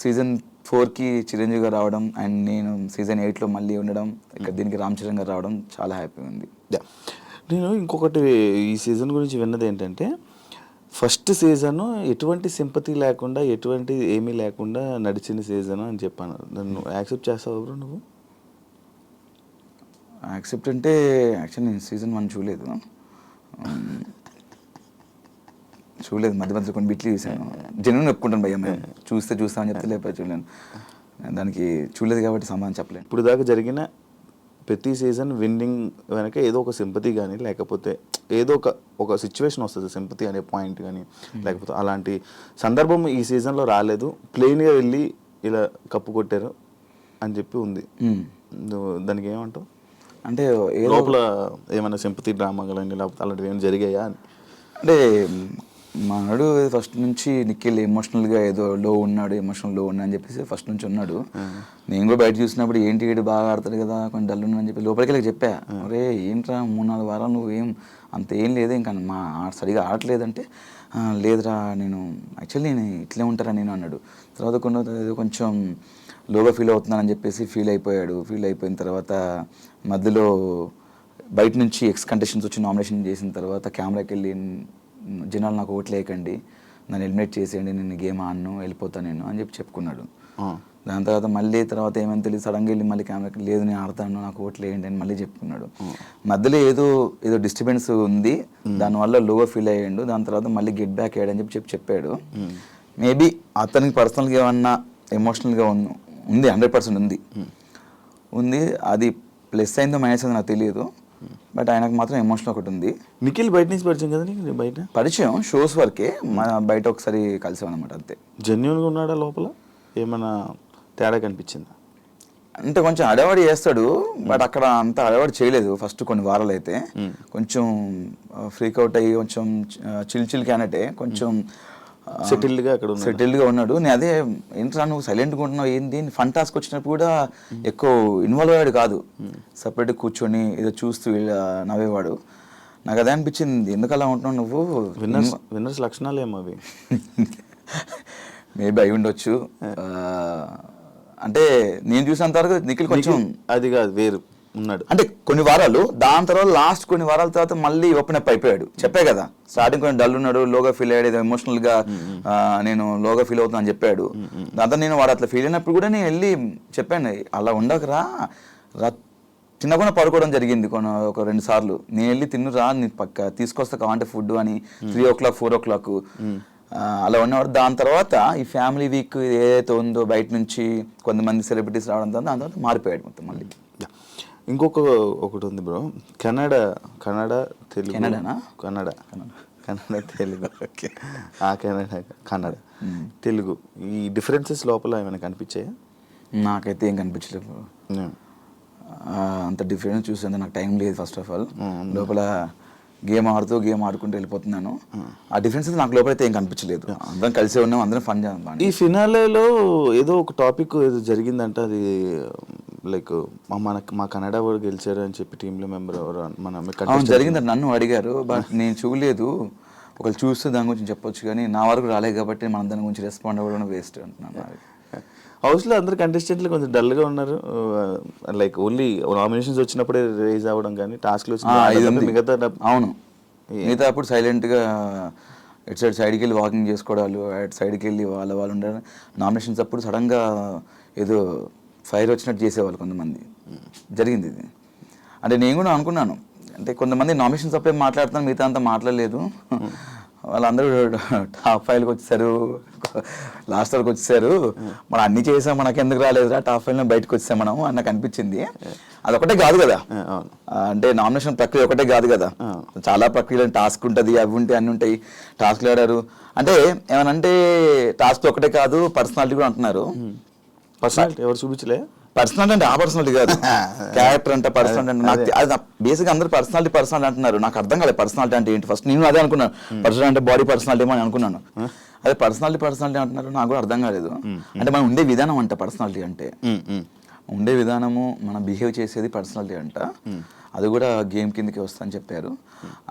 సీజన్ 4కి చిరంజీవి గారు రావడం అండ్ నేను సీజన్ 8లో మళ్ళీ ఉండడం, ఇక్కడ దీనికి రామ్ చరణ్ గారు రావడం చాలా హ్యాపీగా ఉంది. నేను ఇంకొకటి ఈ సీజన్ గురించి విన్నది ఏంటంటే, ఫస్ట్ సీజను ఎటువంటి సింపతి లేకుండా, ఎటువంటి ఏమీ లేకుండా నడిచిన సీజన్ అని చెప్పాను. నన్ను యాక్సెప్ట్ చేస్తావు బ్రో నువ్వు? యాక్సెప్ట్ అంటే యాక్చువల్లీ నేను సీజన్ 1 చూడలేదు, మధ్య మధ్యలో కొన్ని బిట్లు చూసాను. జెన్యున్ ఒప్పుకుంటాను భయ్య, మేము చూస్తామని చెప్తే లేకపోతే చూడలేను. దానికి చూడలేదు కాబట్టి సమాధానం చెప్పలేను. ఇప్పుడు దాకా జరిగిన ప్రతి సీజన్ విన్నింగ్ వెనక ఏదో ఒక సింపతి కానీ లేకపోతే ఏదో ఒక సిచ్యువేషన్ వస్తుంది, సింపతి అనే పాయింట్ కానీ లేకపోతే అలాంటి సందర్భం ఈ సీజన్లో రాలేదు, ప్లెయిన్గా వెళ్ళి ఇలా కప్పు కొట్టారు అని చెప్పి ఉంది. దానికి ఏమంటావు? అంటే లోపల ఏమైనా సింపతి డ్రామా కానీ లేకపోతే అలాంటివి ఏమైనా జరిగాయా అని? అంటే మనడు ఫస్ట్ నుంచి నిఖిల్ ఎమోషనల్గా ఏదో ఎమోషనల్ లో ఉన్నా అని చెప్పేసి ఫస్ట్ నుంచి ఉన్నాడు. నేను కూడా బయట చూసినప్పుడు ఏంటి వీడు బాగా ఆడతాడు కదా కొంచెం డల్ ఉన్నా అని చెప్పి లోపలికి వెళ్ళి చెప్పా, అరే ఏంట్రా 3-4 వారాలు నువ్వు అంత ఏం లేదు ఇంకా సరిగా ఆడట్లేదంటే, లేదురా నేను యాక్చువల్లీ నేను ఇట్లే ఉంటారా నేను అన్నాడు. తర్వాత కొంచెం లోగా ఫీల్ అవుతున్నానని చెప్పేసి ఫీల్ అయిపోయిన తర్వాత మధ్యలో బయట నుంచి ఎక్స్ కంటెస్టెంట్స్ వచ్చి నామినేషన్ చేసిన తర్వాత కెమెరాకి వెళ్ళి జనాలు నాకు ఓట్లు వేయకండి, నన్ను ఎలిమినేట్ చేసేయండి, నేను గేమ్ ఆడను వెళ్ళిపోతాను నేను అని చెప్పుకున్నాడు. దాని తర్వాత ఏమైనా తెలియదు సడన్గా వెళ్ళి మళ్ళీ కెమెరాకి లేదు నేను ఆడతాను నాకు ఓట్లు వేయండి అని మళ్ళీ చెప్పుకున్నాడు. మధ్యలో ఏదో డిస్టర్బెన్స్ ఉంది, దానివల్ల లోగా ఫీల్ అయ్యాడు. దాని తర్వాత మళ్ళీ గెట్ బ్యాక్ అయ్యాడని చెప్పాడు. మేబీ అతనికి పర్సనల్గా ఏమన్నా ఎమోషనల్గా ఉంది 100% ఉంది. అది ప్లస్ అయిందో మైనస్ అయిందో నాకు తెలియదు, బట్ ఆయనకు మాత్రం ఎమోషన్ ఒకటి ఉంది. నిఖిల్ బయట నుంచి పరిచయం కదా నీకు? బయట పరిచయం షోస్ వరకే, బయట ఒకసారి కలిసామన్నమాట అంతే. జెన్యూన్గా ఉన్నాడా లోపల? ఏమైనా తేడా కనిపించిందా? అంటే కొంచెం అడవాడి చేస్తాడు, బట్ అక్కడ అంత అడవాడి చేయలేదు. ఫస్ట్ కొన్ని వారాలు అయితే కొంచెం ఫ్రీక్ అవుట్ అయ్యి కొంచెం చిల్ క్యానటే కొంచెం సెటిల్డ్గా ఉన్నాడు. నేను అదే ఏంట్రా నువ్వు సైలెంట్గా ఉంటున్నావు ఏంటి, ఫన్ టాస్క్ వచ్చినప్పుడు కూడా ఎక్కువ ఇన్వాల్వ్ అయ్యాడు కాదు, సపరేట్గా కూర్చొని ఏదో చూస్తూ నవ్వేవాడు. నాకు అదే అనిపించింది, ఎందుకు అలా ఉంటున్నావు నువ్వు? విన్నర్స్ లక్షణాలు ఏమో అవి. మేబీ అయి ఉండొచ్చు. అంటే నేను చూసినంత వరకు నిఖిల్ కొంచెం అది కాదు వేరు ఉన్నాడు. అంటే కొన్ని వారాలు, దాని తర్వాత లాస్ట్ కొన్ని వారాల తర్వాత మళ్ళీ ఓపెన్ అప్ అయిపోయాడు. చెప్పే కదా స్టార్టింగ్ కొంచెం డల్ ఉన్నాడు, లోగా ఫీల్ అయ్యాడు, ఎమోషనల్గా నేను లోగా ఫీల్ అవుతున్నా అని చెప్పాడు. దాంతో నేను వాడు అట్లా ఫీల్ అయినప్పుడు కూడా నేను వెళ్ళి చెప్పాను, అలా ఉండకరా చిన్నకుండా పడుకోవడం జరిగింది ఒక 2 సార్లు. నేను వెళ్ళి తిన్నురా నీ పక్క తీసుకొస్తా కావాలంటే ఫుడ్ అని 3 o'clock 4 o'clock అలా ఉన్నవాడు. దాని తర్వాత ఈ ఫ్యామిలీ వీక్ ఏదైతే ఉందో బయట నుంచి కొంతమంది సెలబ్రిటీస్ రావడం దాని తర్వాత మారిపోయాడు మొత్తం మళ్ళీ. ఒకటి ఉంది బ్రో, కన్నడ తెలుగు. కన్నడ తెలుగు ఓకే, కన్నడ తెలుగు ఈ డిఫరెన్సెస్ లోపల ఏమైనా కనిపించాయా? నాకైతే ఏం కనిపించలేదు. అంత డిఫరెన్స్ చూసేందుకు నాకు టైం లేదు. ఫస్ట్ ఆఫ్ ఆల్ లోపల గేమ్ ఆడుకుంటూ వెళ్ళిపోతున్నాను. ఆ డిఫరెన్స్ నాకు లోపలైతే ఏం కనిపించలేదు. అందరం కలిసే ఉన్నాం, అందరం ఫన్ చేద్దాం. ఈ ఫినాలేలో ఏదో ఒక టాపిక్ ఏదో జరిగిందంట, అది లైక్ మా కన్నడ వాడు గెలిచారు అని చెప్పి టీంలో మెంబర్ ఎవరు జరిగిందంట. నన్ను అడిగారు, బట్ నేను చూడలేదు. ఒకళ్ళు చూస్తే దాని గురించి చెప్పొచ్చు, కానీ నా వరకు రాలేదు కాబట్టి మనం దాని గురించి రెస్పాండ్ అవ్వడం వేస్ట్ అంటున్నాను. హౌస్లో అందరు కంటెస్టెంట్లు కొంచెం డల్గా ఉన్నారు, లైక్ ఓన్లీ నామినేషన్స్ వచ్చినప్పుడే రేజ్ అవ్వడం కానీ టాస్క్లు మిగతా అవును మిగతా అప్పుడు సైలెంట్గా ఇటు సైడ్కి వెళ్ళి వాకింగ్ చేసుకోవడాలు, అటు సైడ్కి వెళ్ళి వాళ్ళు ఉండాలి. నామినేషన్స్ అప్పుడు సడన్గా ఏదో ఫైర్ వచ్చినట్టు చేసేవాళ్ళు కొంతమంది. జరిగింది ఇది. అంటే నేను కూడా అనుకున్నాను, అంటే కొంతమంది నామినేషన్స్ అప్పుడే మాట్లాడుతాను, మిగతా అంతా మాట్లాడలేదు. వాళ్ళందరూ టాప్ 5కి వచ్చేసారు, లాస్ట్ వరకు వచ్చేసారు. మనం అన్ని చేసాం, మనకి ఎందుకు రాలేదురా టాప్ 5లో బయటకు వచ్చేసాం మనం అని నాకు అనిపించింది. అదొకటే కాదు కదా, అంటే నామినేషన్ ప్రక్రియ ఒకటే కాదు కదా, చాలా ప్రక్రియలు టాస్క్ ఉంటుంది, అవి ఉంటాయి అన్ని ఉంటాయి. టాస్క్లు ఆడారు అంటే ఏమనంటే టాస్క్ ఒకటే కాదు, పర్సనాలిటీ కూడా అంటున్నారు. పర్సనాలిటీ ఎవరు చూపించలే? పర్సనాలిటీ అంటే ఆ పర్సనాలిటీ కాదు, క్యారెక్టర్ అంటే పర్సనాలిటీ అంటే నాకు అది బేసిక్గా అందరూ పర్సనాలిటీ అంటున్నారు. నాకు అర్థం కాలేదు పర్సనాలిటీ అంటే ఏంటి. ఫస్ట్ నేను అదే అనుకున్నాను, పర్సనాలిటీ అంటే బాడీ పర్సనాలిటీ అని అనుకున్నాను. అదే పర్సనాలిటీ అంటున్నారు, నాకు కూడా అర్థం కాలేదు. అంటే మనం ఉండే విధానం అంట పర్సనాలిటీ అంటే, ఉండే విధానము మనం బిహేవ్ చేసేది పర్సనాలిటీ అంట. అది కూడా గేమ్ కిందకి వస్తా అని చెప్పారు.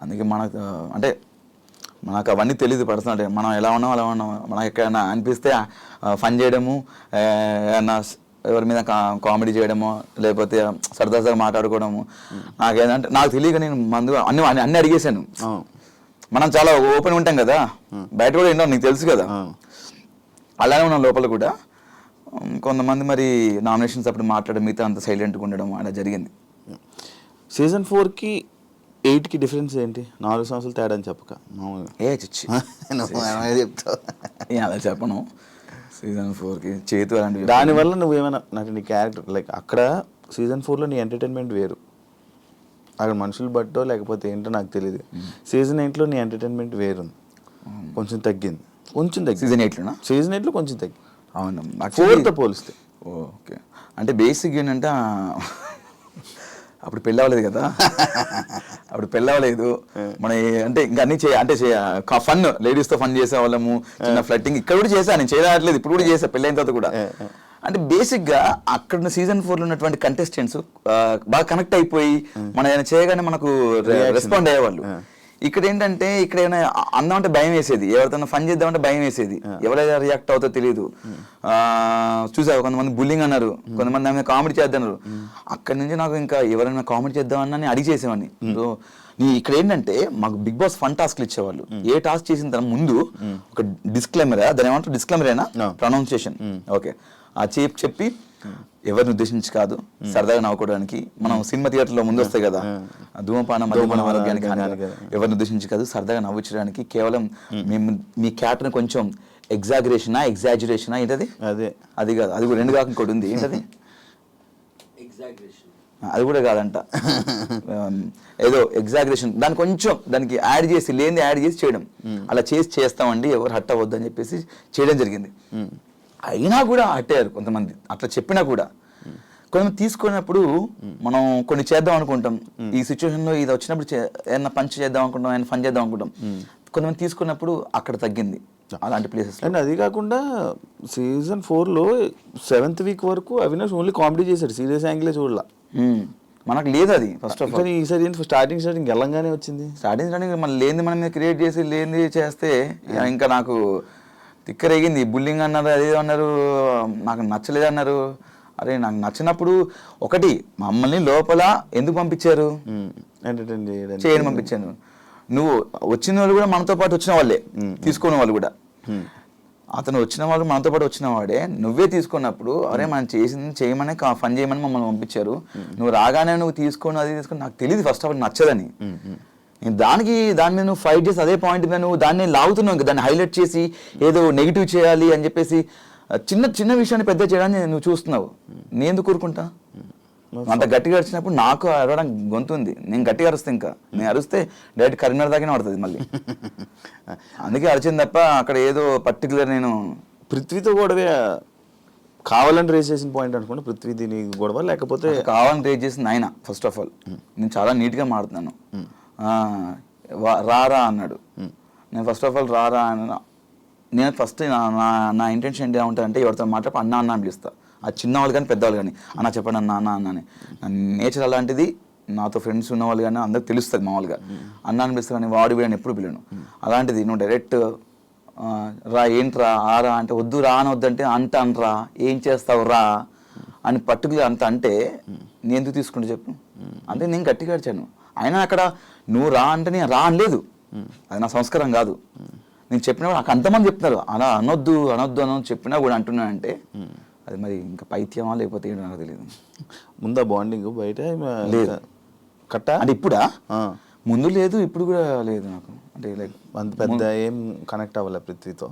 అందుకే మనకు అవన్నీ తెలియదు పర్సనాలిటీ. మనం ఎలా ఉన్నాం అలా ఉన్నాం. మనకు ఎక్కడైనా అనిపిస్తే ఫన్ చేయడము, ఏమన్నా ఎవరి మీద కామెడీ చేయడము, లేకపోతే సరదాగా మాట్లాడుకోవడము. నాకేంటంటే నాకు తెలియక నేను అన్ని అడిగేశాను. మనం చాలా ఓపెన్ ఉంటాం కదా, బయట కూడా ఏంటో నీకు తెలుసు కదా, అలానే ఉన్నాం లోపల కూడా. కొంతమంది మరి నామినేషన్స్ అప్పుడు మాట్లాడడం, మిగతా అంత సైలెంట్గా ఉండడం అలా జరిగింది. సీజన్ 4కి 8కి డిఫరెన్స్ ఏంటి? 4 సంవత్సరాలు తేడా అని చెప్పక చిచ్చి చెప్తావు అలా చెప్పను. సీజన్ 4కి చేతు అలాంటివి. దానివల్ల నువ్వేమైనా నీ క్యారెక్టర్ లైక్ అక్కడ సీజన్ 4లో నీ ఎంటర్టైన్మెంట్ వేరు, అక్కడ మనుషులు బట్టో లేకపోతే ఏంటో నాకు తెలియదు. సీజన్ 8లో నీ ఎంటర్టైన్మెంట్ వేరు, కొంచెం తగ్గింది. సీజన్ 8లోనా? సీజన్ 8లో కొంచెం తగ్గింది. అవును, 4తో పోలిస్తే. ఓకే, అంటే బేసిక్ ఏంటంటే అప్పుడు పెళ్ళి అవ్వలేదు కదా, అప్పుడు పెళ్ళి అవ్వలేదు మన, అంటే ఇంకా అన్ని ఫన్, లేడీస్తో ఫన్ చేసేవాళ్ళము, చిన్న ఫ్లట్టింగ్ ఇక్కడ కూడా చేశాను, నేను చేయట్లేదు, ఇప్పుడు కూడా చేసా పెళ్ళైన తర్వాత కూడా. అంటే బేసిక్గా అక్కడ సీజన్ 4లో ఉన్నటువంటి కంటెస్టెంట్స్ బాగా కనెక్ట్ అయిపోయి మనం ఏమైనా చేయగానే మనకు రెస్పాండ్ అయ్యేవాళ్ళు. ఇక్కడ ఏంటంటే ఇక్కడ ఏమైనా అందామంటే భయం వేసేది, ఎవరితో ఫన్ చేద్దామంటే భయం వేసేది, ఎవరైనా రియాక్ట్ అవుతుందో తెలియదు. చూసావు కొంతమంది బుల్లింగ్ అన్నారు, కొంతమంది ఆమె కామెడీ చేద్దన్నారు. అక్కడి నుంచి నాకు ఇంకా ఎవరైనా కామెడీ చేద్దామని అడిగి చేసేవాడిని. సో ఇక్కడ ఏంటంటే మాకు బిగ్ బాస్ ఫన్ టాస్క్లు ఇచ్చేవాళ్ళు. ఏ టాస్క్ చేసిన తర్వాత ముందు ఒక డిస్క్లైమర్, దాని ఏమంటారు డిస్క్లైమరేనా, ప్రొనౌన్సియేషన్, ఓకే, ఆ చెప్పి ఎవరిని ఉద్దేశించి కాదు, సరదాగా నవ్వుకోవడానికి. మనం సినిమా థియేటర్లో ముందు వస్తాయి కదా, ధూమపానం మద్యపానం ఆరోగ్యానికి ఎవరిని ఉద్దేశించి కాదు, సరదాగా నవ్వించడానికి. కేవలం మేము మీ క్యారెక్టర్ని కొంచెం ఎగ్జాజరేషనా ఏంటది, అది కాదు, అది కూడా రెండు కాక ఇంకోటి ఉంది, ఏంటది అది కూడా కాదంట, ఏదో ఎగ్జాగరేషన్, దాన్ని కొంచెం దానికి యాడ్ చేసి లేనిది యాడ్ చేసి చేయడం, అలా చేస్తామండి, ఎవరు హట్ అవ్వద్దు అని చెప్పేసి చేయడం జరిగింది. అయినా కూడా అట్టారు కొంతమంది, అట్లా చెప్పినా కూడా. కొంతమంది తీసుకున్నప్పుడు మనం కొన్ని చేద్దాం అనుకుంటాం, ఈ సిచ్యువేషన్లో ఇది వచ్చినప్పుడు ఏదైనా పంచ్ చేద్దాం అనుకుంటాం, ఏమైనా ఫన్ చేద్దాం అనుకుంటాం. కొంతమంది తీసుకున్నప్పుడు అక్కడ తగ్గింది అలాంటి ప్లేసెస్. అండ్ అది కాకుండా సీజన్ 4లో 7th వీక్ వరకు అవినాష్ ఓన్లీ కామెడీ చేశాడు, సీరియస్ యాంగిలే చూడాల. మనకు లేదు అది ఫస్ట్ ఆఫ్ ఆల్. ఈసారి స్టార్టింగ్ వెళ్ళంగానే వచ్చింది. స్టార్టింగ్ మనం లేనిది మనం క్రియేట్ చేసి లేనిది చేస్తే ఇంకా నాకు తిక్కరేగింది. బుల్లింగ్ అన్నారు, అదే అన్నారు, నాకు నచ్చలేదు అన్నారు. అరే నాకు నచ్చినప్పుడు ఒకటి మమ్మల్ని లోపల ఎందుకు పంపించారు, ఎంటర్టైన్ చేయని పంపించాను. నువ్వు వచ్చిన వాళ్ళు కూడా మనతో పాటు వచ్చిన వాళ్ళే, తీసుకున్న వాళ్ళు కూడా. అతను వచ్చిన వాళ్ళు మనతో పాటు వచ్చిన వాడే, నువ్వే తీసుకున్నప్పుడు అరే మనం చేసింది చేయమని ఫన్ చేయమని మమ్మల్ని పంపించారు, నువ్వు రాగానే నువ్వు తీసుకొని అది తీసుకొని నాకు తెలియదు ఫస్ట్ ఆఫ్ ఆల్ నచ్చదని. నేను దాని మీద నువ్వు ఫైట్ చేసి అదే పాయింట్ మీద నువ్వు దాన్ని లాగుతున్నావు, ఇంకా దాన్ని హైలైట్ చేసి ఏదో నెగిటివ్ చేయాలి అని చెప్పేసి చిన్న చిన్న విషయాన్ని పెద్ద చేయడాన్ని నువ్వు చూస్తున్నావు. నేను ఎందుకు కూరుకుంటా? అంత గట్టిగా అరిచినప్పుడు నాకు అరవడం గొంతు ఉంది, నేను గట్టిగా అరుస్తే ఇంకా నేను అరిస్తే డైరెక్ట్ కరీంనగర్ దాకానే పడుతుంది మళ్ళీ. అందుకే అరిచింది తప్ప అక్కడ ఏదో పర్టికులర్ నేను పృథ్వీతో గొడవ కావాలని రేస్ చేసిన పాయింట్ అనుకుంటే పృథ్వీ దీని గొడవ, లేకపోతే కావాలని రేస్ చేసింది ఆయన. ఫస్ట్ ఆఫ్ ఆల్ నేను చాలా నీట్గా మాడుతున్నాను, రారా అన్నాడు. నేను ఫస్ట్ ఆఫ్ ఆల్ రారా అన్న, నేను ఫస్ట్ నా ఇంటెన్షన్ ఏంటి ఏమంటానంటే ఎవరితో మాట్లాడి అన్న అన్న అని పిలుస్తా, అది చిన్నవాళ్ళు కానీ పెద్దవాళ్ళు కానీ అన్న చెప్పండి అన్న అన్న అన్నని. నా నేచర్ అలాంటిది, నాతో ఫ్రెండ్స్ ఉన్నవాళ్ళు కానీ అందరికి తెలుస్తుంది మామూలుగా, అన్న అని పిలుస్తా కానీ వాడు వీడని ఎప్పుడు పిలను. అలాంటిది నువ్వు డైరెక్ట్ రా ఏంట్రా ఆరా అంటే వద్దు రా అని వద్దంటే అంట అనరా ఏం చేస్తావు రా అని పర్టికులర్ అంత అంటే నేను ఎందుకు తీసుకుంటే చెప్పు. అంటే నేను గట్టిగా అడిచాను. అయినా అక్కడ నువ్వు రా అంటే నేను రా అనలేదు, అది నా సంస్కారం కాదు. నేను చెప్పినా నాకు అంతమంది చెప్తున్నారు అలా అనొద్దు చెప్పినా కూడా అంటున్నానంటే అది మరి ఇంకా పైత్యమా లేకపోతే ఏంటో నాకు తెలియదు. ముందా బాండింగ్ బయట లేదు కట్ట అంటే ఇప్పుడా? ముందు లేదు, ఇప్పుడు కూడా లేదు నాకు. అంటే లైక్ అంత పెద్ద ఏం కనెక్ట్ అవ్వాలి పృథ్వీతో.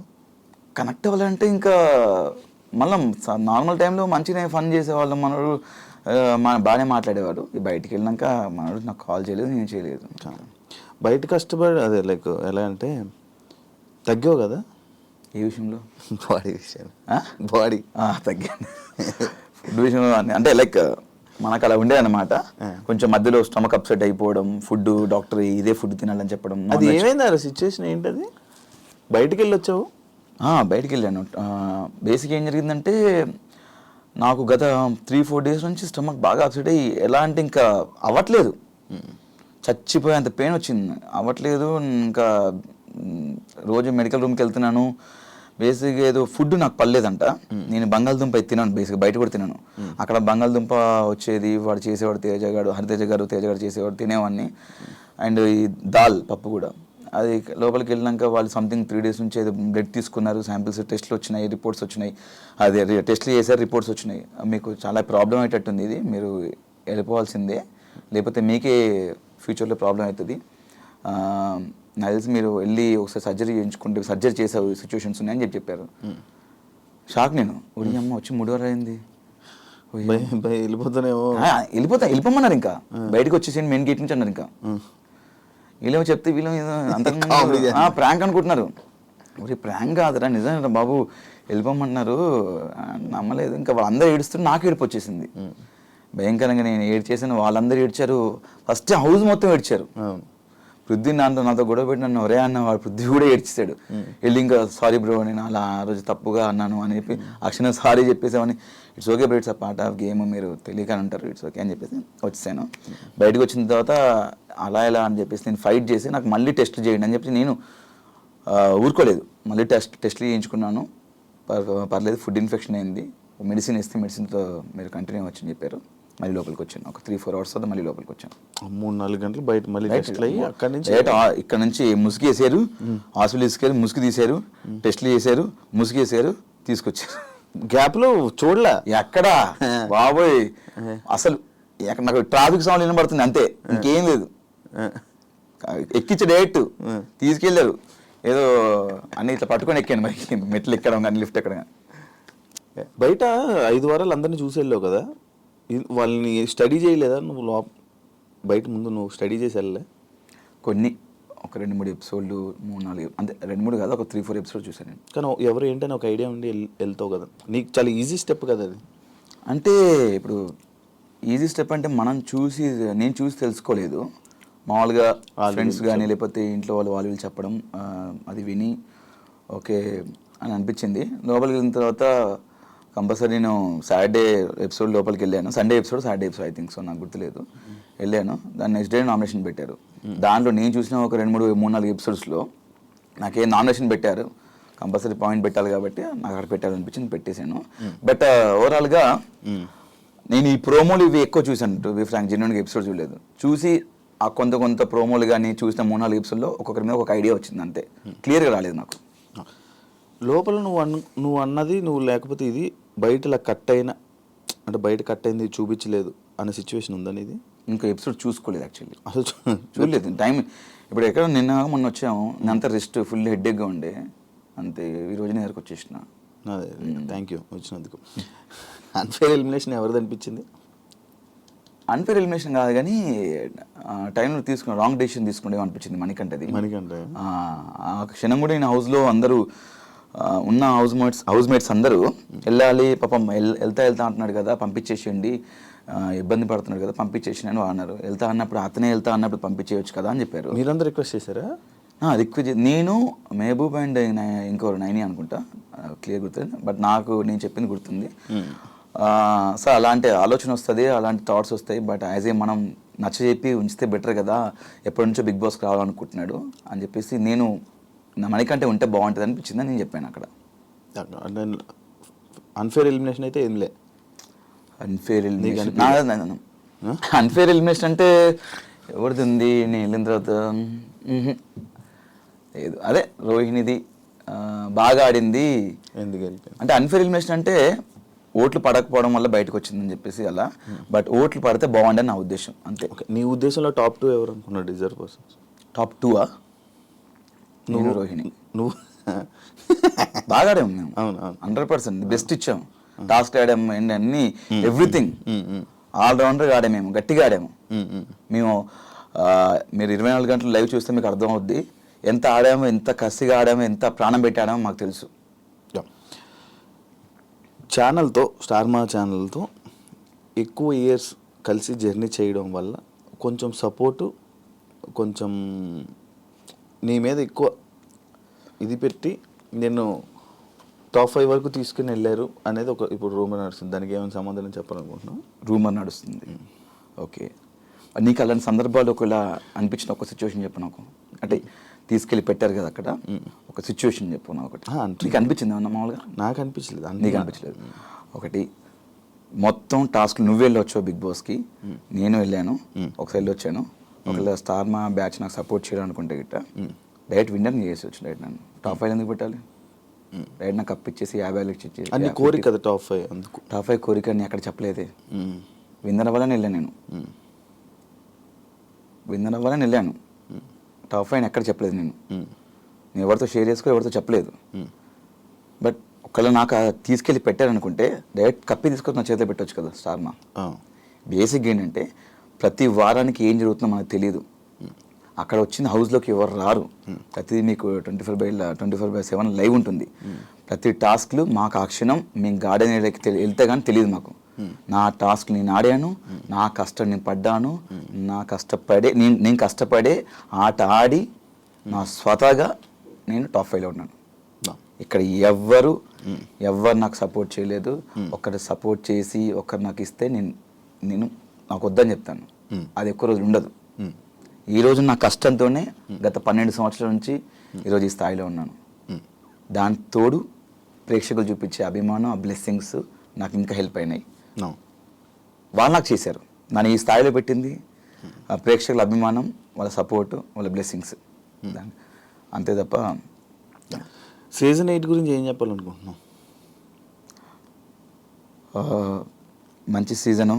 కనెక్ట్ అవ్వాలంటే ఇంకా మళ్ళీ నార్మల్ టైంలో మంచిగా ఫన్ చేసేవాళ్ళు, మనడు బాగానే మాట్లాడేవాడు. బయటికి వెళ్ళినాక మనడు నాకు కాల్ చేయలేదు, నేను చేయలేదు. బయట కష్టపడి అదే లైక్ ఎలా అంటే తగ్గావు కదా ఏ విషయంలో? బాడీ విషయం. బాడీ తగ్గాను ఫుడ్ విషయంలో. అంటే లైక్ మనకు అలా ఉండేదన్నమాట. కొంచెం మధ్యలో స్టమక్ అప్సెట్ అయిపోవడం, ఫుడ్ డాక్టర్ ఇదే ఫుడ్ తినాలని చెప్పడం. అది ఏమైంది ఆ సిచ్యువేషన్ ఏంటది? బయటికి వెళ్ళొచ్చావు? బయటికి వెళ్ళాను. బేసిక్ ఏం జరిగిందంటే నాకు గత 3-4 డేస్ నుంచి స్టమక్ బాగా అప్సెట్ అయ్యి ఎలా అంటే ఇంకా అవ్వట్లేదు, చచ్చిపోయేంత పెయిన్ వచ్చింది, అవ్వట్లేదు. ఇంకా రోజు మెడికల్ రూమ్కి వెళ్తున్నాను. బేసిక్గా ఏదో ఫుడ్ నాకు పర్లేదంట. నేను బంగాళదుంప తిన్నాను, బేసిక్గా బయట కూడా తిన్నాను. అక్కడ బంగాళదుంప వచ్చేది, వాడు చేసేవాడు హరితేజ గారు చేసేవాడు, తినేవాడిని. అండ్ ఈ దాల్ పప్పు కూడా, అది లోపలికి వెళ్ళినాక వాళ్ళు సంథింగ్ 3 డేస్ నుంచి ఏదో బ్లడ్ తీసుకున్నారు, శాంపిల్స్ టెస్ట్లు వచ్చినాయి, రిపోర్ట్స్ వచ్చినాయి. అదే టెస్ట్లు చేశారు, రిపోర్ట్స్ వచ్చినాయి. మీకు చాలా ప్రాబ్లం అయ్యేటట్టుంది, ఇది మీరు వెళ్ళిపోవాల్సిందే, లేకపోతే మీకే ఫ్యూచర్లో ప్రాబ్లం అవుతుంది. నాకు తెలిసి మీరు వెళ్ళి ఒకసారి సర్జరీ చేయించుకుంటే సర్జరీ చేసే సిచ్యువేషన్స్ ఉన్నాయని చెప్పారు. షాక్ నేను, ఒడి అమ్మ వచ్చి 3 వారాలు అయింది. వెళ్ళిపోతానేమో. వెళ్ళిపోమన్నారు, ఇంకా బయటకు వచ్చేసి మెయిన్ గేట్ నుంచి అన్నారు. ఇంకా వీళ్ళేమో చెప్తే వీళ్ళు అంత ప్రాంక్ అనుకుంటున్నారు. మరి ప్రాంక్ కాదురా, నిజంగా బాబు వెళ్ళిపోమంటున్నారు. నమ్మలేదు. ఇంకా వాళ్ళందరూ ఏడుస్తుంటే నాకు ఏడుపు వచ్చేసింది భయంకరంగా. నేను ఏడ్చేసాను, వాళ్ళందరూ ఏడ్చారు. ఫస్ట్ హౌస్ మొత్తం ఏడ్చారు. పృథ్వీ నాతో గొడవ పెట్టి నన్ను ఒరే అన్న, వాడు పృథ్వీ కూడా ఏడ్చేసాడు. వెళ్ళి ఇంకా సారీ బ్రో, నేను అలా ఆ రోజు తప్పుగా అన్నాను అని చెప్పి అక్షణ సారీ చెప్పేసామని. It's okay bro, it's a part of game, మీరు తెలియక అంటారు, ఇట్స్ ఓకే అని చెప్పేసి వచ్చేసాను. బయటకు వచ్చిన తర్వాత అలా ఎలా అని చెప్పేసి నేను ఫైట్ చేసి నాకు మళ్ళీ టెస్ట్ చేయండి అని చెప్పి నేను ఊరుకోలేదు. మళ్ళీ టెస్ట్లు చేయించుకున్నాను. పర్లేదు, ఫుడ్ ఇన్ఫెక్షన్ అయింది, మెడిసిన్ ఇస్తే మెడిసిన్తో మీరు కంటిన్యూ వచ్చని చెప్పారు. మళ్ళీ లోపలికి వచ్చాను. ఒక 3-4 hours తర్వాత మళ్ళీ లోపలికి వచ్చాను. 3-4 గంటలు బయట మళ్ళీ టెస్ట్లు అయ్యి అక్కడి నుంచి ఇక్కడ నుంచి ముసుగు వేసారు, హాస్పిటల్ తీసుకెళ్ళి ముసుగు తీశారు, టెస్ట్లు చేశారు, ముసుగు వేసారు, తీసుకొచ్చారు. గ్యాప్లో చూడలే ఎక్కడా బాబోయ్, అసలు నాకు ట్రాఫిక్ సౌండ్ వినబడుతుంది అంతే, ఇంకేం లేదు. ఎక్కించే డైరెక్ట్ తీసుకెళ్ళారు. ఏదో అన్ని ఇట్లా పట్టుకొని ఎక్కాను, మరి మెట్లు ఎక్కడం కానీ లిఫ్ట్ ఎక్కడం కానీ. బయట 5 వారాలు అందరినీ చూసి వెళ్ళావు కదా, వాళ్ళని స్టడీ చేయలేదా నువ్వు? బయట ముందు నువ్వు స్టడీ చేసి వెళ్ళలే? కొన్ని ఒక 2-3 ఎపిసోడ్లు, 3-4 అంతే, 2-3 కాదు, ఒక 3-4 ఎపిసోడ్ చూసాను నేను. కానీ ఎవరు ఏంటని ఒక ఐడియా ఉండి వెళ్తావు కదా, నీకు చాలా ఈజీ స్టెప్ కదా అది. అంటే ఇప్పుడు ఈజీ స్టెప్ అంటే నేను చూసి తెలుసుకోలేదు. మామూలుగా ఫ్రెండ్స్ కానీ లేకపోతే ఇంట్లో వాళ్ళు చెప్పడం, అది విని ఓకే అని అనిపించింది. లోపలికి వెళ్ళిన తర్వాత కంపల్సరీ నేను సాటర్డే ఎపిసోడ్ లోపలికి వెళ్ళాను. Sunday episode, Saturday episode I think so, నాకు గుర్తులేదు. వెళ్ళాను. దాని నెక్స్ట్ డే నామినేషన్ పెట్టారు. దాంట్లో నేను చూసిన ఒక 2-3-4 ఎపిసోడ్స్లో నాకేం నామినేషన్ పెట్టారు, కంపల్సరీ పాయింట్ పెట్టాలి కాబట్టి నాకు అక్కడ పెట్టాలనిపించింది, పెట్టేశాను. బట్ ఓవరాల్గా నేను ఈ ప్రోమోలు ఇవి ఎక్కువ చూసాను. టు బి ఫ్రాంక్, జెన్యూన్గా ఎపిసోడ్ చూడలేదు. చూసి ఆ కొంత ప్రోమోలు కానీ చూసిన 3-4 ఎపిసోడ్లో ఒక్కొక్కరి మీద ఒక ఐడియా వచ్చింది అంతే, క్లియర్గా రాలేదు నాకు. లోపల నువ్వు అన్నది నువ్వు లేకపోతే ఇది బయట ఇలా కట్ అయిన, అంటే బయట కట్ అయింది చూపించలేదు అనే సిచ్యువేషన్ ఉందని ఇది ఇంకా ఎపిసోడ్ చూసుకోలేదు యాక్చువల్లీ, అసలు చూడలేదు. టైం ఇప్పుడు ఎక్కడ మొన్న వచ్చాము, నేను అంతా రెస్ట్ ఫుల్ హెడ్ఏక్గా ఉండే అంతే. ఈ రోజు నేను దగ్గరకు వచ్చేసిన. అదే, థ్యాంక్ యూ వచ్చినందుకు. అన్ఫేర్ ఎలిమినేషన్ ఎవరిది అనిపించింది? అన్ఫేర్ ఎలిమినేషన్ కాదు కానీ టైంలో రాంగ్ డెసిషన్ తీసుకునే అనిపించింది మణికంఠది. ఆ క్షణం కూడా నేను హౌస్లో అందరూ ఉన్న హౌస్ మేట్స్ అందరూ వెళ్ళాలి, పాపం వెళ్తా అంటున్నాడు కదా, పంపించేసేయండి, ఇబ్బంది పడుతున్నాడు కదా, పంపించేసినాను అన్నారు. వెళ్తా అన్నప్పుడు పంపించేయచ్చు కదా అని చెప్పారు. మీరందరూ రిక్వెస్ట్ చేశారా? రిక్వెస్ట్ నేను, మహబూబ్ అండ్ ఇంకోరు 9 అనుకుంటా, క్లియర్ గుర్తుంది. బట్ నేను చెప్పింది గుర్తుంది. సో అలాంటి ఆలోచన వస్తుంది, అలాంటి థాట్స్ వస్తాయి. బట్ యాజ్ ఏ మనం నచ్చజెప్పి ఉంచితే బెటర్ కదా, ఎప్పటి నుంచో బిగ్ బాస్కి రావాలనుకుంటున్నాడు అని చెప్పేసి నేను మణికంటే ఉంటే బాగుంటుంది అనిపించింది అని నేను చెప్పాను అక్కడ. అన్ఫేర్ ఎలిమినేషన్ అయితే ఏం లే. అన్ఫేర్ ఎలిమినేషన్ అంటే ఎవరిది ఉంది? నేను వెళ్ళిన తర్వాత లేదు, అదే రోహిణిది బాగా ఆడింది. ఎందుకు అంటే అన్ఫేర్ ఎలిమినేషన్ అంటే ఓట్లు పడకపోవడం వల్ల బయటకు వచ్చిందని చెప్పేసి అలా. బట్ ఓట్లు పడితే బాగుండని నా ఉద్దేశం అంతే. నీ ఉద్దేశంలో టాప్ 2 ఎవరు అనుకున్నావు డిజర్వ్ పర్సన్స్? టాప్ 2 నువ్వు, రోహిణి. నువ్వు బాగా ఆడాము మేము. అవును, 100% బెస్ట్ ఇచ్చాము. టాస్క్ ఆడాము అండ్ అన్ని ఎవ్రీథింగ్ ఆల్రౌండర్గా ఆడాము, మేము గట్టిగా ఆడాము. మేము మీరు 24 గంటలు లైవ్ చూస్తే మీకు అర్థం అవుద్ది ఎంత ఆడామో, ఎంత కసిగా ఆడామో, ఎంత ప్రాణం పెట్టి ఆడామో మాకు తెలుసు. ఛానల్తో, స్టార్మా ఛానల్తో ఎక్కువ ఇయర్స్ కలిసి జర్నీ చేయడం వల్ల కొంచెం సపోర్టు, కొంచెం నీ మీద ఎక్కువ ఇది పెట్టి నేను టాప్ 5 వరకు తీసుకుని వెళ్ళారు అనేది ఒక ఇప్పుడు రూమర్ నడుస్తుంది. దానికి ఏమైనా సమాధానం చెప్పాలనుకుంటున్నాను? రూమర్ నడుస్తుంది, ఓకే. నీకు అలాంటి సందర్భాలు ఒకవేళ అనిపించిన ఒక సిచ్యువేషన్ చెప్పు నాకు. అంటే తీసుకెళ్ళి పెట్టారు కదా అక్కడ, ఒక సిచ్యువేషన్ చెప్పు నాకు ఒకటి. నీకు అనిపించింది అన్న? మామూలుగా నాకు అనిపించలేదు. నీకు అనిపించలేదు? ఒకటి, మొత్తం టాస్క్ నువ్వు వెళ్ళొచ్చావు బిగ్ బాస్కి, నేను వెళ్ళాను, ఒకసారి వెళ్ళొచ్చాను. ఒకవేళ స్టార్మా బ్యాచ్ నాకు సపోర్ట్ చేయడం అనుకుంటే గిట్ట డైరెక్ట్ విన్నర్ని చేసి వచ్చి డైరెక్ట్ నన్ను టాప్ 5 ఎందుకు పెట్టాలి? డైరెక్ట్ నాకు కప్ ఇచ్చేసి 50 ఇచ్చేసి అన్ని కోరిక కదా టాప్ 5. అందుకు టాప్ 5 కోరిక అని అక్కడ చెప్పలేదే. విన్నర్ అవ్వాలని వెళ్ళాను నేను, విన్నర్ అవ్వాలని వెళ్ళాను. టాప్ 5 ఎక్కడ చెప్పలేదు నేను ఎవరితో షేర్ చేసుకో, ఎవరితో చెప్పలేదు. బట్ ఒకవేళ నాకు తీసుకెళ్ళి పెట్టారనుకుంటే డైరెక్ట్ కప్పి తీసుకొని నా చేతిలో పెట్టవచ్చు కదా స్టార్ మా. బేసిక్ ఏంటంటే ప్రతి వారానికి ఏం జరుగుతుందో మనకు తెలియదు. అక్కడ వచ్చిన హౌస్లోకి ఎవరు రారు. ప్రతిదీ మీకు 24/7 లైవ్ ఉంటుంది. ప్రతి టాస్క్లు మాకు ఆ క్షణం మేము గార్డెన్ ఏరియాకి వెళ్తే కానీ తెలియదు మాకు. నా టాస్క్ నేను ఆడాను, నా కష్టం నేను పడ్డాను, నేను కష్టపడే ఆట ఆడి నా స్వతహాగా నేను టాప్ 5లో ఉన్నాను. ఇక్కడ ఎవ్వరు నాకు సపోర్ట్ చేయలేదు. ఒకరు సపోర్ట్ చేసి ఒకరు నాకు ఇస్తే నేను నాకు వద్దని చెప్తాను. అది ఎక్కువ రోజులు ఉండదు. ఈరోజు నా కష్టంతోనే గత 12 సంవత్సరాల నుంచి ఈరోజు ఈ స్థాయిలో ఉన్నాను. దాని తోడు ప్రేక్షకులు చూపించే అభిమానం, ఆ బ్లెస్సింగ్స్ నాకు ఇంకా హెల్ప్ అయినాయి. వాళ్ళు నాకు చేశారు, నన్ను ఈ స్థాయిలో పెట్టింది ఆ ప్రేక్షకుల అభిమానం, వాళ్ళ సపోర్టు, వాళ్ళ బ్లెస్సింగ్స్. అంతే తప్ప. సీజన్ 8 గురించి ఏం చెప్పాలనుకుంటున్నాం? మంచి సీజను,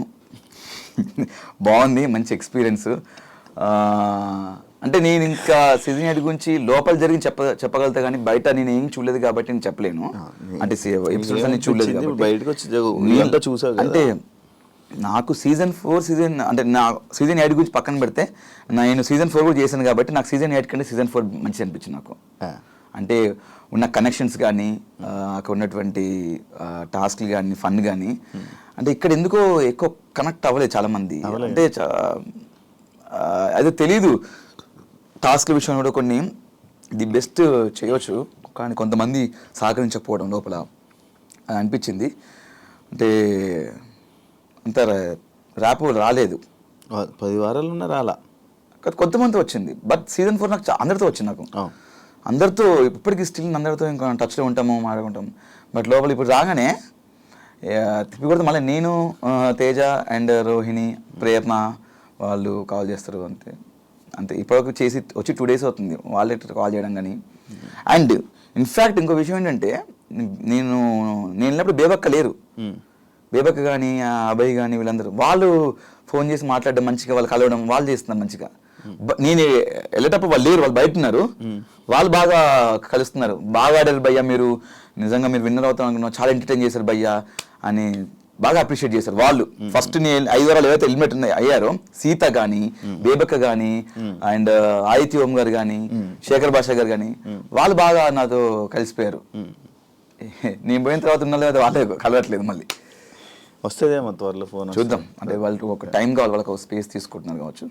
బాగుంది, మంచి ఎక్స్పీరియన్స్. అంటే నేను ఇంకా సీజన్ 8 గురించి లోపల జరిగి చెప్పగలుగుతా కానీ బయట నేను ఏం చూడలేదు కాబట్టి నేను చెప్పలేను. అంటే ఎపిసోడ్స్ అన్ని చూడలేదు కాబట్టి చూసాను. అంటే నాకు సీజన్ 4 అంటే నా సీజన్ 8 గురించి పక్కన పెడితే నేను సీజన్ 4 కూడా చేశాను కాబట్టి నాకు సీజన్ 8 కంటే సీజన్ 4 మంచిగా అనిపించింది నాకు. అంటే ఉన్న కనెక్షన్స్ కానీ అక్కడ ఉన్నటువంటి టాస్క్లు కానీ ఫన్ కానీ అంటే ఇక్కడ ఎందుకో ఎక్కువ కనెక్ట్ అవ్వలేదు చాలామంది. అంటే అదే తెలీదు, టాస్క్ విషయంలో కూడా కొన్ని ది బెస్ట్ చేయవచ్చు కానీ కొంతమంది సహకరించకపోవడం లోపల అనిపించింది. అంటే అంత ర్యాప్ రాలేదు. 10 వారాలు ఉన్న రాలా, కొంతమంది వచ్చింది. బట్ సీజన్ 4 నాకు అందరితో వచ్చింది. నాకు అందరితో ఇప్పటికీ స్టిల్ అందరితో ఇంకా టచ్లో ఉంటాము, మాట్లాడుకుంటాము. బట్ లోపల ఇప్పుడు రాగానే తిప్పి కొడితే మళ్ళీ నేను, తేజ అండ్ రోహిణి, ప్రేరణ వాళ్ళు కాల్ చేస్తారు. అంతే ఇప్పటివరకు చేసి వచ్చి 2 days అవుతుంది వాళ్ళే కాల్ చేయడం కానీ. అండ్ ఇన్ఫ్యాక్ట్ ఇంకో విషయం ఏంటంటే నేను వెళ్ళినప్పుడు బేబక్క లేరు. బేబక్క కానీ అభయ్ కానీ వీళ్ళందరూ వాళ్ళు ఫోన్ చేసి మాట్లాడడం, మంచిగా వాళ్ళు కలవడం వాళ్ళు చేస్తున్నారు మంచిగా. నేను వెళ్ళేటప్పుడు వాళ్ళు లేరు, వాళ్ళు బయట ఉన్నారు. వాళ్ళు బాగా కలుస్తున్నారు, బాగా ఆడారు భయ్యా, మీరు నిజంగా మీరు విన్నర్ అవుతాం అనుకున్నాం, చాలా ఎంటర్టైన్ చేశారు భయ్యా అని బాగా అప్రిషియేట్ చేశారు వాళ్ళు. ఫస్ట్ నేను 5 వారాలు ఏవైతే ఎలిమినేట్ అయ్యారో సీత కానీ, బేబక్క కానీ, అండ్ ఆదిత్య ఓం గారు కానీ, శేఖర్ భాష గారు కానీ వాళ్ళు బాగా నాతో కలిసిపోయారు. నేను పోయిన తర్వాత ఉన్న లేదా వాళ్ళే కలవట్లేదు. మళ్ళీ వస్తుందేమో త్వరలో ఫోన్ చూద్దాం. అంటే వాళ్ళకి ఒక టైం కావాలి, వాళ్ళకి ఒక స్పేస్ తీసుకుంటున్నారు కావచ్చు.